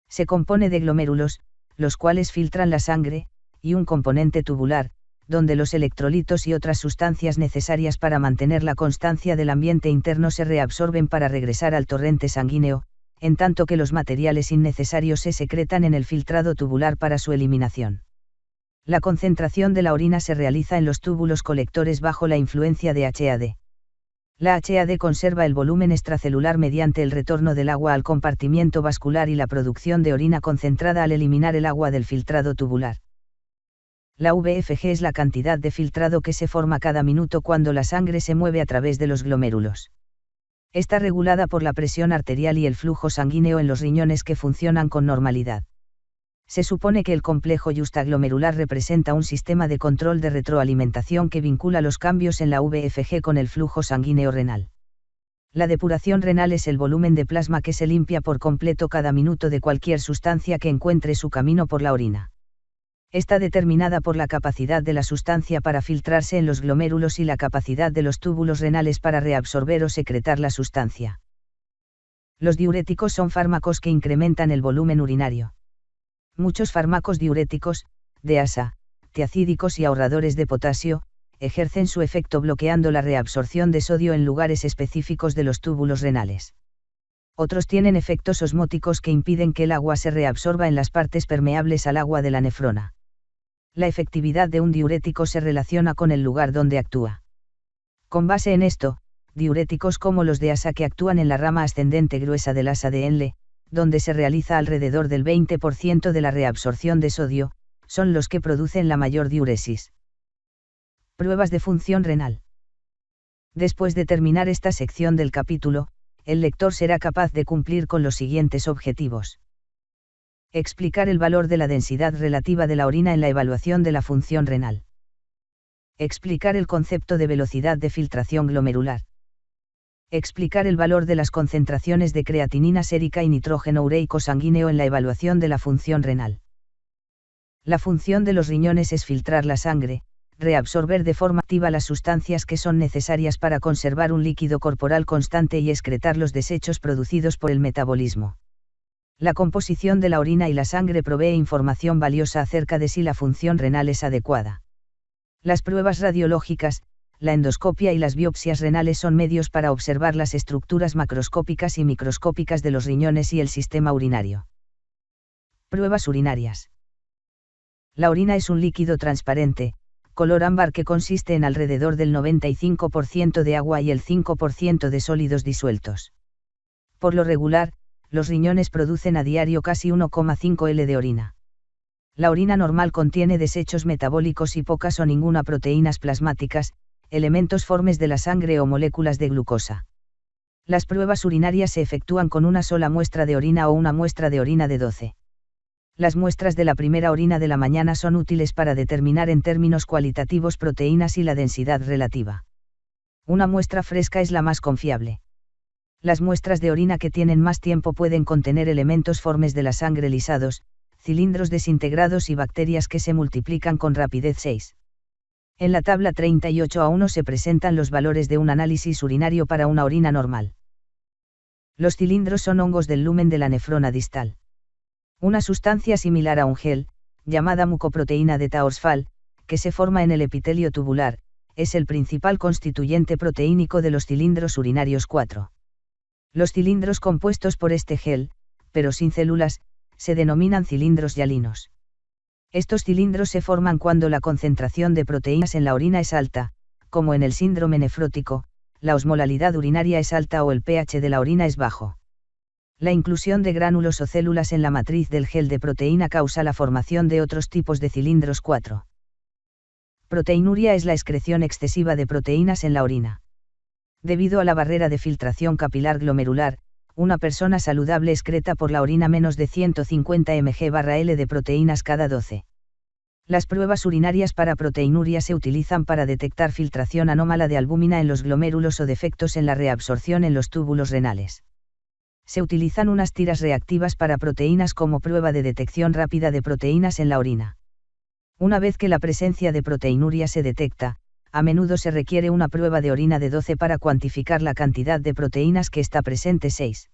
Se compone de glomérulos, los cuales filtran la sangre, y un componente tubular, donde los electrolitos y otras sustancias necesarias para mantener la constancia del ambiente interno se reabsorben para regresar al torrente sanguíneo, en tanto que los materiales innecesarios se secretan en el filtrado tubular para su eliminación. La concentración de la orina se realiza en los túbulos colectores bajo la influencia de HAD. La HAD conserva el volumen extracelular mediante el retorno del agua al compartimiento vascular y la producción de orina concentrada al eliminar el agua del filtrado tubular. La VFG es la cantidad de filtrado que se forma cada minuto cuando la sangre se mueve a través de los glomérulos. Está regulada por la presión arterial y el flujo sanguíneo en los riñones que funcionan con normalidad. Se supone que el complejo justaglomerular representa un sistema de control de retroalimentación que vincula los cambios en la VFG con el flujo sanguíneo renal. La depuración renal es el volumen de plasma que se limpia por completo cada minuto de cualquier sustancia que encuentre su camino por la orina. Está determinada por la capacidad de la sustancia para filtrarse en los glomérulos y la capacidad de los túbulos renales para reabsorber o secretar la sustancia. Los diuréticos son fármacos que incrementan el volumen urinario. Muchos fármacos diuréticos, DHA, tiacídicos y ahorradores de potasio, ejercen su efecto bloqueando la reabsorción de sodio en lugares específicos de los túbulos renales. Otros tienen efectos osmóticos que impiden que el agua se reabsorba en las partes permeables al agua de la nefrona. La efectividad de un diurético se relaciona con el lugar donde actúa. Con base en esto, diuréticos como los DHA que actúan en la rama ascendente gruesa del asa de Henle, donde se realiza alrededor del 20% de la reabsorción de sodio, son los que producen la mayor diuresis. Pruebas de función renal. Después de terminar esta sección del capítulo, el lector será capaz de cumplir con los siguientes objetivos. Explicar el valor de la densidad relativa de la orina en la evaluación de la función renal. Explicar el concepto de velocidad de filtración glomerular. Explicar el valor de las concentraciones de creatinina sérica y nitrógeno ureico sanguíneo en la evaluación de la función renal. La función de los riñones es filtrar la sangre, reabsorber de forma activa las sustancias que son necesarias para conservar un líquido corporal constante y excretar los desechos producidos por el metabolismo. La composición de la orina y la sangre provee información valiosa acerca de si la función renal es adecuada. Las pruebas radiológicas, la endoscopia y las biopsias renales son medios para observar las estructuras macroscópicas y microscópicas de los riñones y el sistema urinario. Pruebas urinarias. La orina es un líquido transparente, color ámbar que consiste en alrededor del 95% de agua y el 5% de sólidos disueltos. Por lo regular, los riñones producen a diario casi 1,5 L de orina. La orina normal contiene desechos metabólicos y pocas o ninguna proteínas plasmáticas, elementos formes de la sangre o moléculas de glucosa. Las pruebas urinarias se efectúan con una sola muestra de orina o una muestra de orina de 12. Las muestras de la primera orina de la mañana son útiles para determinar en términos cualitativos proteínas y la densidad relativa. Una muestra fresca es la más confiable. Las muestras de orina que tienen más tiempo pueden contener elementos formes de la sangre lisados, cilindros desintegrados y bacterias que se multiplican con rapidez 6. En la tabla 38A1 se presentan los valores de un análisis urinario para una orina normal. Los cilindros son hongos del lumen de la nefrona distal. Una sustancia similar a un gel, llamada mucoproteína de Taursfall, que se forma en el epitelio tubular, es el principal constituyente proteínico de los cilindros urinarios 4. Los cilindros compuestos por este gel, pero sin células, se denominan cilindros hialinos. Estos cilindros se forman cuando la concentración de proteínas en la orina es alta, como en el síndrome nefrótico, la osmolalidad urinaria es alta o el pH de la orina es bajo. La inclusión de gránulos o células en la matriz del gel de proteína causa la formación de otros tipos de cilindros 4. Proteinuria es la excreción excesiva de proteínas en la orina. Debido a la barrera de filtración capilar glomerular, una persona saludable excreta por la orina menos de 150 mg/L de proteínas cada 12. Las pruebas urinarias para proteinuria se utilizan para detectar filtración anómala de albúmina en los glomérulos o defectos en la reabsorción en los túbulos renales. Se utilizan unas tiras reactivas para proteínas como prueba de detección rápida de proteínas en la orina. Una vez que la presencia de proteinuria se detecta, a menudo se requiere una prueba de orina de 12 para cuantificar la cantidad de proteínas que está presente 6.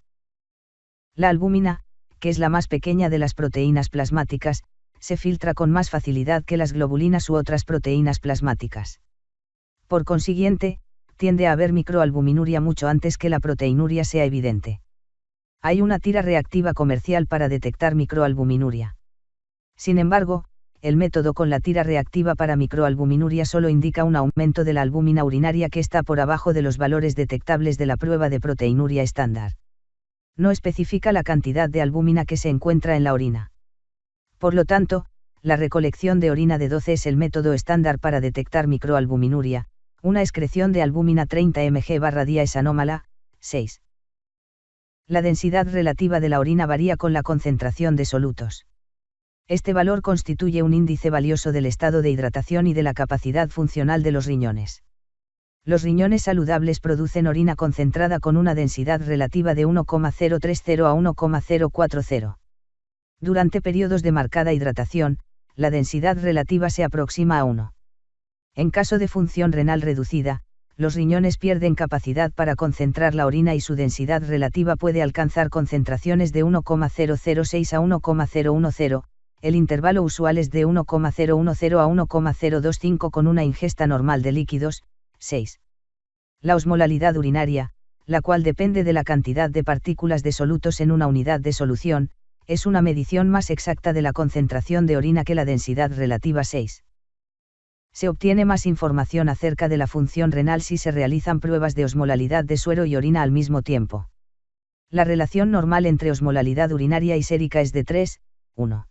La albúmina, que es la más pequeña de las proteínas plasmáticas, se filtra con más facilidad que las globulinas u otras proteínas plasmáticas. Por consiguiente, tiende a haber microalbuminuria mucho antes que la proteinuria sea evidente. Hay una tira reactiva comercial para detectar microalbuminuria. Sin embargo, el método con la tira reactiva para microalbuminuria solo indica un aumento de la albúmina urinaria que está por abajo de los valores detectables de la prueba de proteinuria estándar. No especifica la cantidad de albúmina que se encuentra en la orina. Por lo tanto, la recolección de orina de 12 es el método estándar para detectar microalbuminuria. Una excreción de albúmina 30 mg/día es anómala. 6. La densidad relativa de la orina varía con la concentración de solutos. Este valor constituye un índice valioso del estado de hidratación y de la capacidad funcional de los riñones. Los riñones saludables producen orina concentrada con una densidad relativa de 1,030 a 1,040. Durante periodos de marcada hidratación, la densidad relativa se aproxima a 1. En caso de función renal reducida, los riñones pierden capacidad para concentrar la orina y su densidad relativa puede alcanzar concentraciones de 1,006 a 1,010. El intervalo usual es de 1,010 a 1,025 con una ingesta normal de líquidos. 6. La osmolalidad urinaria, la cual depende de la cantidad de partículas de solutos en una unidad de solución, es una medición más exacta de la concentración de orina que la densidad relativa. 6. Se obtiene más información acerca de la función renal si se realizan pruebas de osmolalidad de suero y orina al mismo tiempo. La relación normal entre osmolalidad urinaria y sérica es de 3, 1.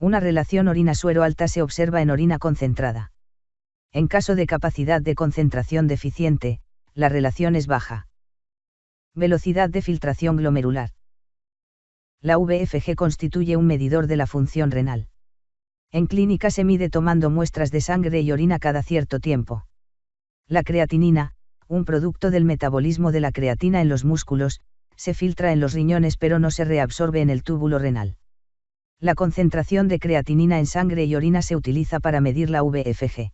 Una relación orina-suero alta se observa en orina concentrada. En caso de capacidad de concentración deficiente, la relación es baja. Velocidad de filtración glomerular. La VFG constituye un medidor de la función renal. En clínica se mide tomando muestras de sangre y orina cada cierto tiempo. La creatinina, un producto del metabolismo de la creatina en los músculos, se filtra en los riñones pero no se reabsorbe en el túbulo renal. La concentración de creatinina en sangre y orina se utiliza para medir la VFG.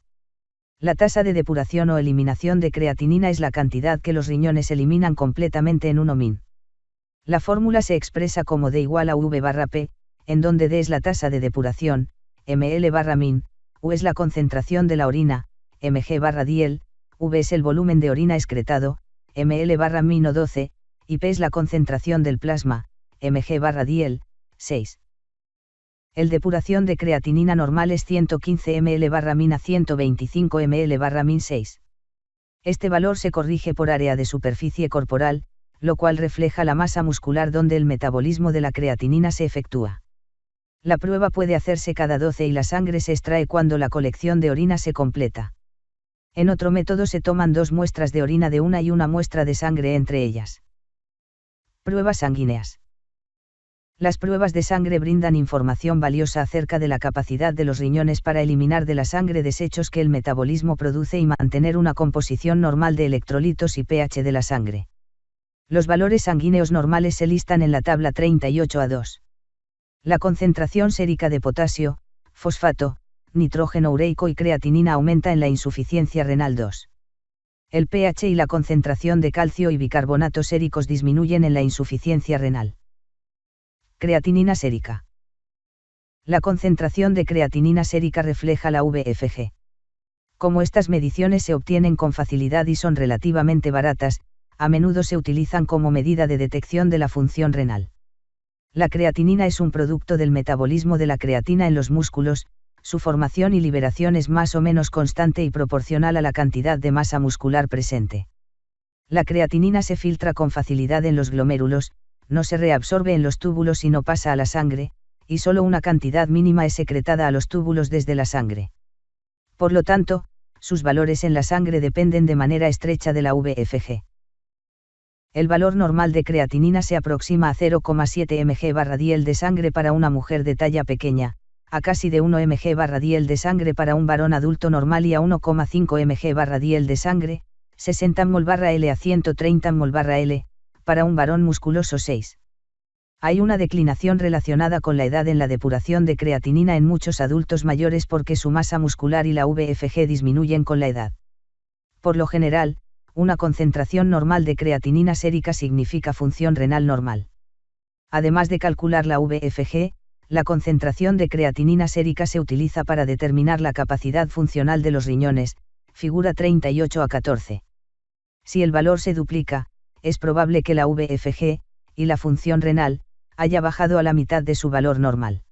La tasa de depuración o eliminación de creatinina es la cantidad que los riñones eliminan completamente en un min. La fórmula se expresa como D igual a V/P, en donde D es la tasa de depuración, ml/min, U es la concentración de la orina, mg/dl, V es el volumen de orina excretado, ml/min o 12, y P es la concentración del plasma, mg/dl. 6. El depuración de creatinina normal es 115 ml/min a 125 ml/min. 6. Este valor se corrige por área de superficie corporal, lo cual refleja la masa muscular donde el metabolismo de la creatinina se efectúa. La prueba puede hacerse cada 12 y la sangre se extrae cuando la colección de orina se completa. En otro método se toman 2 muestras de orina de una y una muestra de sangre entre ellas. Pruebas sanguíneas. Las pruebas de sangre brindan información valiosa acerca de la capacidad de los riñones para eliminar de la sangre desechos que el metabolismo produce y mantener una composición normal de electrolitos y pH de la sangre. Los valores sanguíneos normales se listan en la tabla 38A2. La concentración sérica de potasio, fosfato, nitrógeno ureico y creatinina aumenta en la insuficiencia renal. 2. El pH y la concentración de calcio y bicarbonatos séricos disminuyen en la insuficiencia renal. Creatinina sérica. La concentración de creatinina sérica refleja la VFG. Como estas mediciones se obtienen con facilidad y son relativamente baratas, a menudo se utilizan como medida de detección de la función renal. La creatinina es un producto del metabolismo de la creatina en los músculos, su formación y liberación es más o menos constante y proporcional a la cantidad de masa muscular presente. La creatinina se filtra con facilidad en los glomérulos, no se reabsorbe en los túbulos y no pasa a la sangre, y solo una cantidad mínima es secretada a los túbulos desde la sangre. Por lo tanto, sus valores en la sangre dependen de manera estrecha de la VFG. El valor normal de creatinina se aproxima a 0,7 mg/dl de sangre para una mujer de talla pequeña, a casi de 1 mg/dl de sangre para un varón adulto normal y a 1,5 mg/dl de sangre, 60 mol/L a 130 mol/L, para un varón musculoso. 6. Hay una declinación relacionada con la edad en la depuración de creatinina en muchos adultos mayores porque su masa muscular y la VFG disminuyen con la edad. Por lo general, una concentración normal de creatinina sérica significa función renal normal. Además de calcular la VFG, la concentración de creatinina sérica se utiliza para determinar la capacidad funcional de los riñones, figura 38 a 14. Si el valor se duplica, es probable que la VFG, y la función renal, haya bajado a la mitad de su valor normal.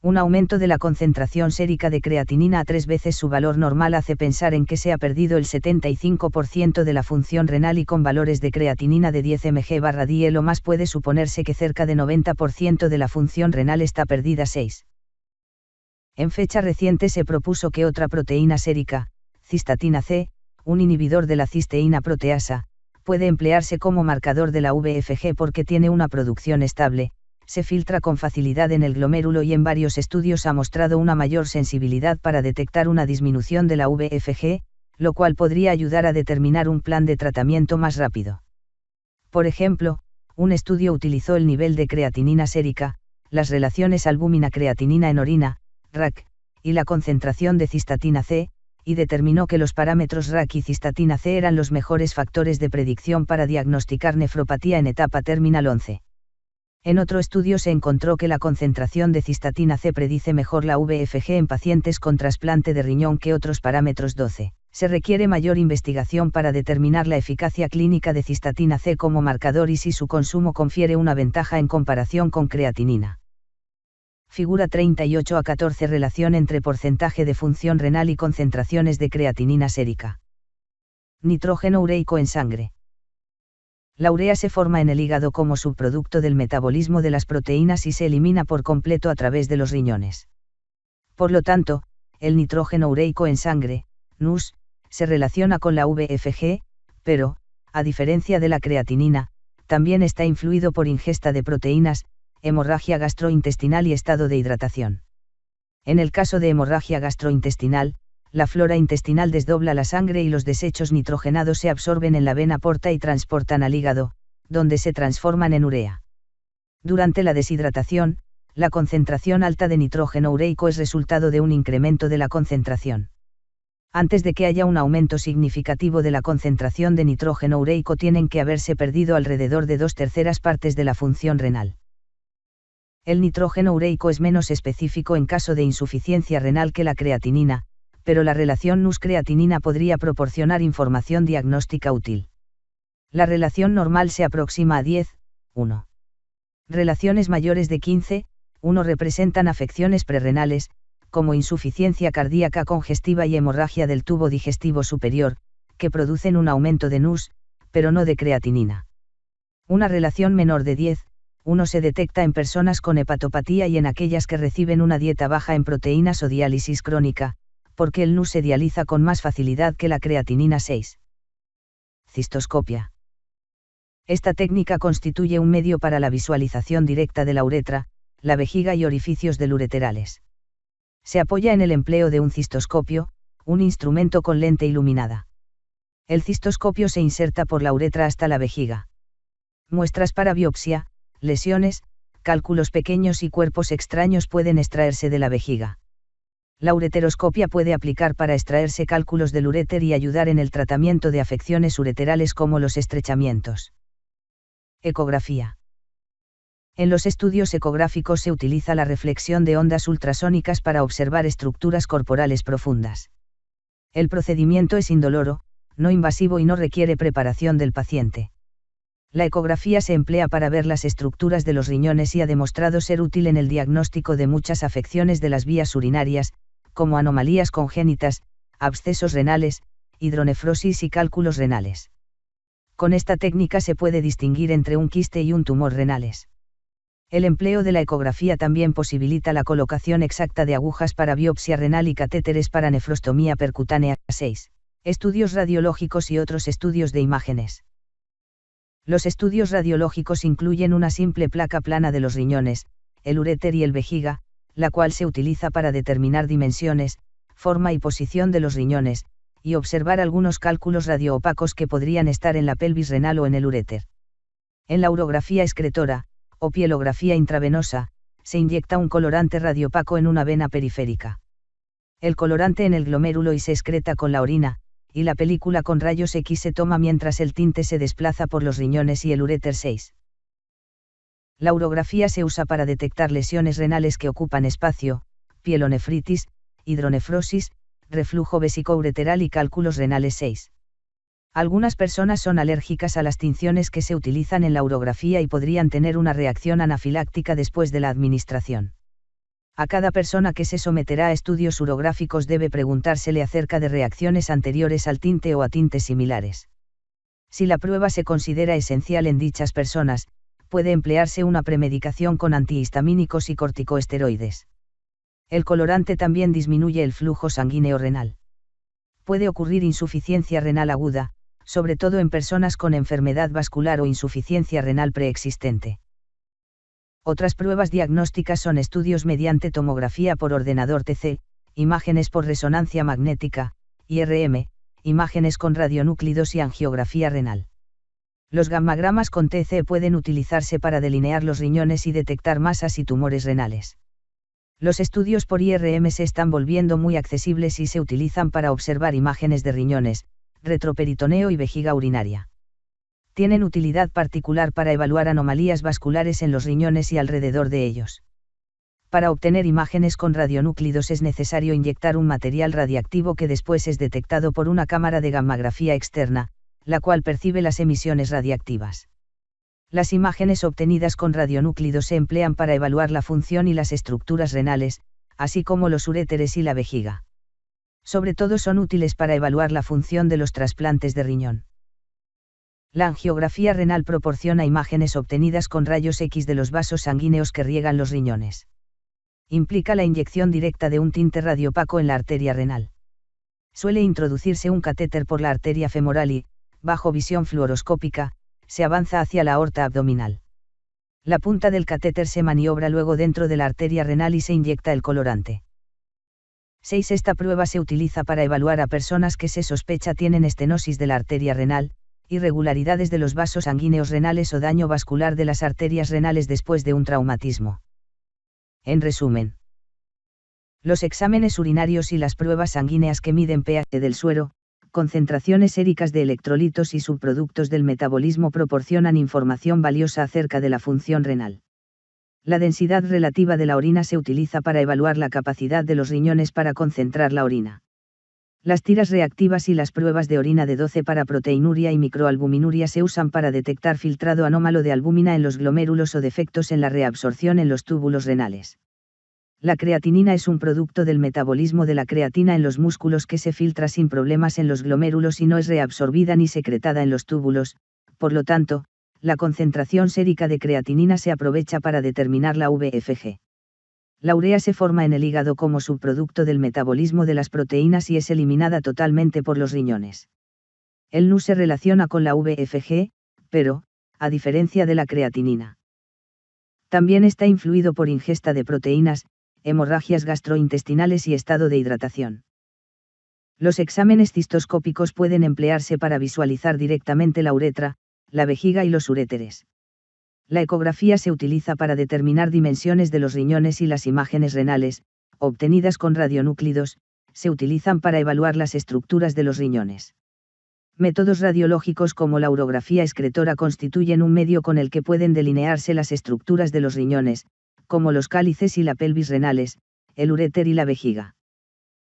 Un aumento de la concentración sérica de creatinina a 3 veces su valor normal hace pensar en que se ha perdido el 75% de la función renal y con valores de creatinina de 10 mg/dl o más puede suponerse que cerca de 90% de la función renal está perdida. 6. En fecha reciente se propuso que otra proteína sérica, cistatina C, un inhibidor de la cisteína proteasa, puede emplearse como marcador de la VFG porque tiene una producción estable, se filtra con facilidad en el glomérulo y en varios estudios ha mostrado una mayor sensibilidad para detectar una disminución de la VFG, lo cual podría ayudar a determinar un plan de tratamiento más rápido. Por ejemplo, un estudio utilizó el nivel de creatinina sérica, las relaciones albúmina-creatinina en orina, RAC, y la concentración de cistatina C, y determinó que los parámetros RAC y cistatina C eran los mejores factores de predicción para diagnosticar nefropatía en etapa terminal 11. En otro estudio se encontró que la concentración de cistatina C predice mejor la VFG en pacientes con trasplante de riñón que otros parámetros. 12. Se requiere mayor investigación para determinar la eficacia clínica de cistatina C como marcador y si su consumo confiere una ventaja en comparación con creatinina. Figura 38 a 14. Relación entre porcentaje de función renal y concentraciones de creatinina sérica. Nitrógeno ureico en sangre. La urea se forma en el hígado como subproducto del metabolismo de las proteínas y se elimina por completo a través de los riñones. Por lo tanto, el nitrógeno ureico en sangre, NUS, se relaciona con la VFG, pero, a diferencia de la creatinina, también está influido por ingesta de proteínas, hemorragia gastrointestinal y estado de hidratación. En el caso de hemorragia gastrointestinal, la flora intestinal desdobla la sangre y los desechos nitrogenados se absorben en la vena porta y transportan al hígado, donde se transforman en urea. Durante la deshidratación, la concentración alta de nitrógeno ureico es resultado de un incremento de la concentración. Antes de que haya un aumento significativo de la concentración de nitrógeno ureico tienen que haberse perdido alrededor de 2/3 partes de la función renal. El nitrógeno ureico es menos específico en caso de insuficiencia renal que la creatinina, pero la relación NUS-creatinina podría proporcionar información diagnóstica útil. La relación normal se aproxima a 10:1. Relaciones mayores de 15:1 representan afecciones prerrenales, como insuficiencia cardíaca congestiva y hemorragia del tubo digestivo superior, que producen un aumento de NUS, pero no de creatinina. Una relación menor de 10:1 se detecta en personas con hepatopatía y en aquellas que reciben una dieta baja en proteínas o diálisis crónica, porque el NUS se dializa con más facilidad que la creatinina. 6. Cistoscopia. Esta técnica constituye un medio para la visualización directa de la uretra, la vejiga y orificios del ureterales. Se apoya en el empleo de un cistoscopio, un instrumento con lente iluminada. El cistoscopio se inserta por la uretra hasta la vejiga. Muestras para biopsia, lesiones, cálculos pequeños y cuerpos extraños pueden extraerse de la vejiga. La ureteroscopia puede aplicar para extraerse cálculos del uréter y ayudar en el tratamiento de afecciones ureterales como los estrechamientos. Ecografía. En los estudios ecográficos se utiliza la reflexión de ondas ultrasónicas para observar estructuras corporales profundas. El procedimiento es indoloro, no invasivo y no requiere preparación del paciente. La ecografía se emplea para ver las estructuras de los riñones y ha demostrado ser útil en el diagnóstico de muchas afecciones de las vías urinarias, como anomalías congénitas, abscesos renales, hidronefrosis y cálculos renales. Con esta técnica se puede distinguir entre un quiste y un tumor renales. El empleo de la ecografía también posibilita la colocación exacta de agujas para biopsia renal y catéteres para nefrostomía percutánea. 6. Estudios radiológicos y otros estudios de imágenes. Los estudios radiológicos incluyen una simple placa plana de los riñones, el uréter y el vejiga, la cual se utiliza para determinar dimensiones, forma y posición de los riñones, y observar algunos cálculos radioopacos que podrían estar en la pelvis renal o en el uréter. En la urografía excretora, o pielografía intravenosa, se inyecta un colorante radiopaco en una vena periférica. El colorante en el glomérulo y se excreta con la orina, y la película con rayos X se toma mientras el tinte se desplaza por los riñones y el uréter. 6. La urografía se usa para detectar lesiones renales que ocupan espacio, pielonefritis, hidronefrosis, reflujo vesicoureteral y cálculos renales. 6. Algunas personas son alérgicas a las tinciones que se utilizan en la urografía y podrían tener una reacción anafiláctica después de la administración. A cada persona que se someterá a estudios urográficos debe preguntársele acerca de reacciones anteriores al tinte o a tintes similares. Si la prueba se considera esencial en dichas personas, puede emplearse una premedicación con antihistamínicos y corticoesteroides. El colorante también disminuye el flujo sanguíneo renal. Puede ocurrir insuficiencia renal aguda, sobre todo en personas con enfermedad vascular o insuficiencia renal preexistente. Otras pruebas diagnósticas son estudios mediante tomografía por ordenador TC, imágenes por resonancia magnética, IRM, imágenes con radionúclidos y angiografía renal. Los gammagramas con TC pueden utilizarse para delinear los riñones y detectar masas y tumores renales. Los estudios por IRM se están volviendo muy accesibles y se utilizan para observar imágenes de riñones, retroperitoneo y vejiga urinaria. Tienen utilidad particular para evaluar anomalías vasculares en los riñones y alrededor de ellos. Para obtener imágenes con radionúclidos es necesario inyectar un material radiactivo que después es detectado por una cámara de gammagrafía externa, la cual percibe las emisiones radiactivas. Las imágenes obtenidas con radionúclidos se emplean para evaluar la función y las estructuras renales, así como los uréteres y la vejiga. Sobre todo son útiles para evaluar la función de los trasplantes de riñón. La angiografía renal proporciona imágenes obtenidas con rayos X de los vasos sanguíneos que riegan los riñones. Implica la inyección directa de un tinte radiopaco en la arteria renal. Suele introducirse un catéter por la arteria femoral y, bajo visión fluoroscópica, se avanza hacia la aorta abdominal. La punta del catéter se maniobra luego dentro de la arteria renal y se inyecta el colorante. 6. Esta prueba se utiliza para evaluar a personas que se sospecha tienen estenosis de la arteria renal, irregularidades de los vasos sanguíneos renales o daño vascular de las arterias renales después de un traumatismo. En resumen, los exámenes urinarios y las pruebas sanguíneas que miden pH del suero, concentraciones séricas de electrolitos y subproductos del metabolismo proporcionan información valiosa acerca de la función renal. La densidad relativa de la orina se utiliza para evaluar la capacidad de los riñones para concentrar la orina. Las tiras reactivas y las pruebas de orina de 12 para proteinuria y microalbuminuria se usan para detectar filtrado anómalo de albúmina en los glomérulos o defectos en la reabsorción en los túbulos renales. La creatinina es un producto del metabolismo de la creatina en los músculos que se filtra sin problemas en los glomérulos y no es reabsorbida ni secretada en los túbulos, por lo tanto, la concentración sérica de creatinina se aprovecha para determinar la VFG. La urea se forma en el hígado como subproducto del metabolismo de las proteínas y es eliminada totalmente por los riñones. El NU se relaciona con la VFG, pero, a diferencia de la creatinina, también está influido por ingesta de proteínas, hemorragias gastrointestinales y estado de hidratación. Los exámenes cistoscópicos pueden emplearse para visualizar directamente la uretra, la vejiga y los uréteres. La ecografía se utiliza para determinar dimensiones de los riñones y las imágenes renales, obtenidas con radionúclidos, se utilizan para evaluar las estructuras de los riñones. Métodos radiológicos como la urografía excretora constituyen un medio con el que pueden delinearse las estructuras de los riñones, como los cálices y la pelvis renales, el uréter y la vejiga.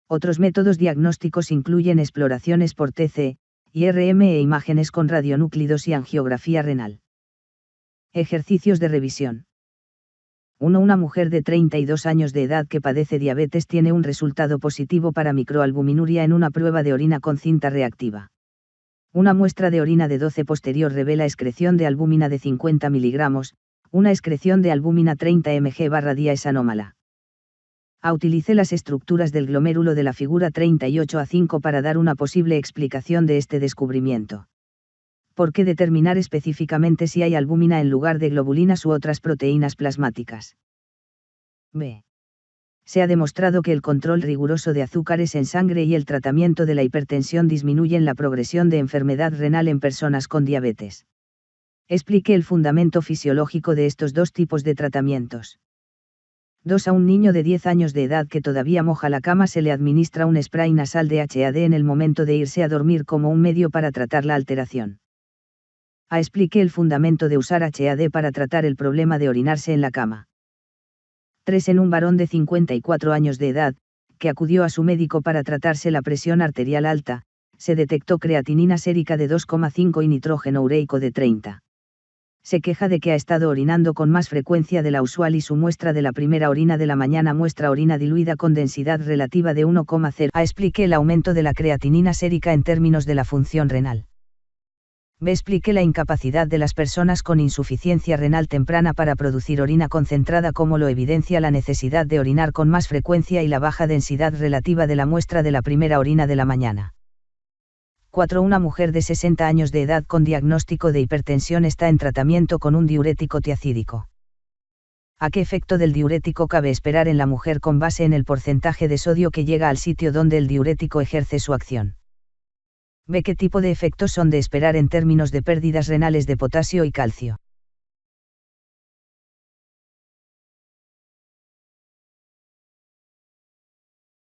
Otros métodos diagnósticos incluyen exploraciones por TC, IRM e imágenes con radionúclidos y angiografía renal. Ejercicios de revisión. 1. Una mujer de 32 años de edad que padece diabetes tiene un resultado positivo para microalbuminuria en una prueba de orina con cinta reactiva. Una muestra de orina de 12 posterior revela excreción de albúmina de 50 mg, una excreción de albúmina 30 mg/día es anómala. Utilice las estructuras del glomérulo de la figura 38A5 para dar una posible explicación de este descubrimiento. ¿Por qué determinar específicamente si hay albúmina en lugar de globulinas u otras proteínas plasmáticas? B. Se ha demostrado que el control riguroso de azúcares en sangre y el tratamiento de la hipertensión disminuyen la progresión de enfermedad renal en personas con diabetes. Explique el fundamento fisiológico de estos dos tipos de tratamientos. 2. A un niño de 10 años de edad que todavía moja la cama se le administra un spray nasal de HAD en el momento de irse a dormir como un medio para tratar la alteración. Explique el fundamento de usar HAD para tratar el problema de orinarse en la cama. 3. En un varón de 54 años de edad, que acudió a su médico para tratarse la presión arterial alta, Se detectó creatinina sérica de 2,5 y nitrógeno ureico de 30. Se queja de que ha estado orinando con más frecuencia de la usual y su muestra de la primera orina de la mañana muestra orina diluida con densidad relativa de 1,0. A explique el aumento de la creatinina sérica en términos de la función renal. B. Explique la incapacidad de las personas con insuficiencia renal temprana para producir orina concentrada, como lo evidencia la necesidad de orinar con más frecuencia y la baja densidad relativa de la muestra de la primera orina de la mañana. 4. Una mujer de 60 años de edad con diagnóstico de hipertensión está en tratamiento con un diurético tiacídico. ¿A qué efecto del diurético cabe esperar en la mujer con base en el porcentaje de sodio que llega al sitio donde el diurético ejerce su acción? B. ¿Qué tipo de efectos son de esperar en términos de pérdidas renales de potasio y calcio?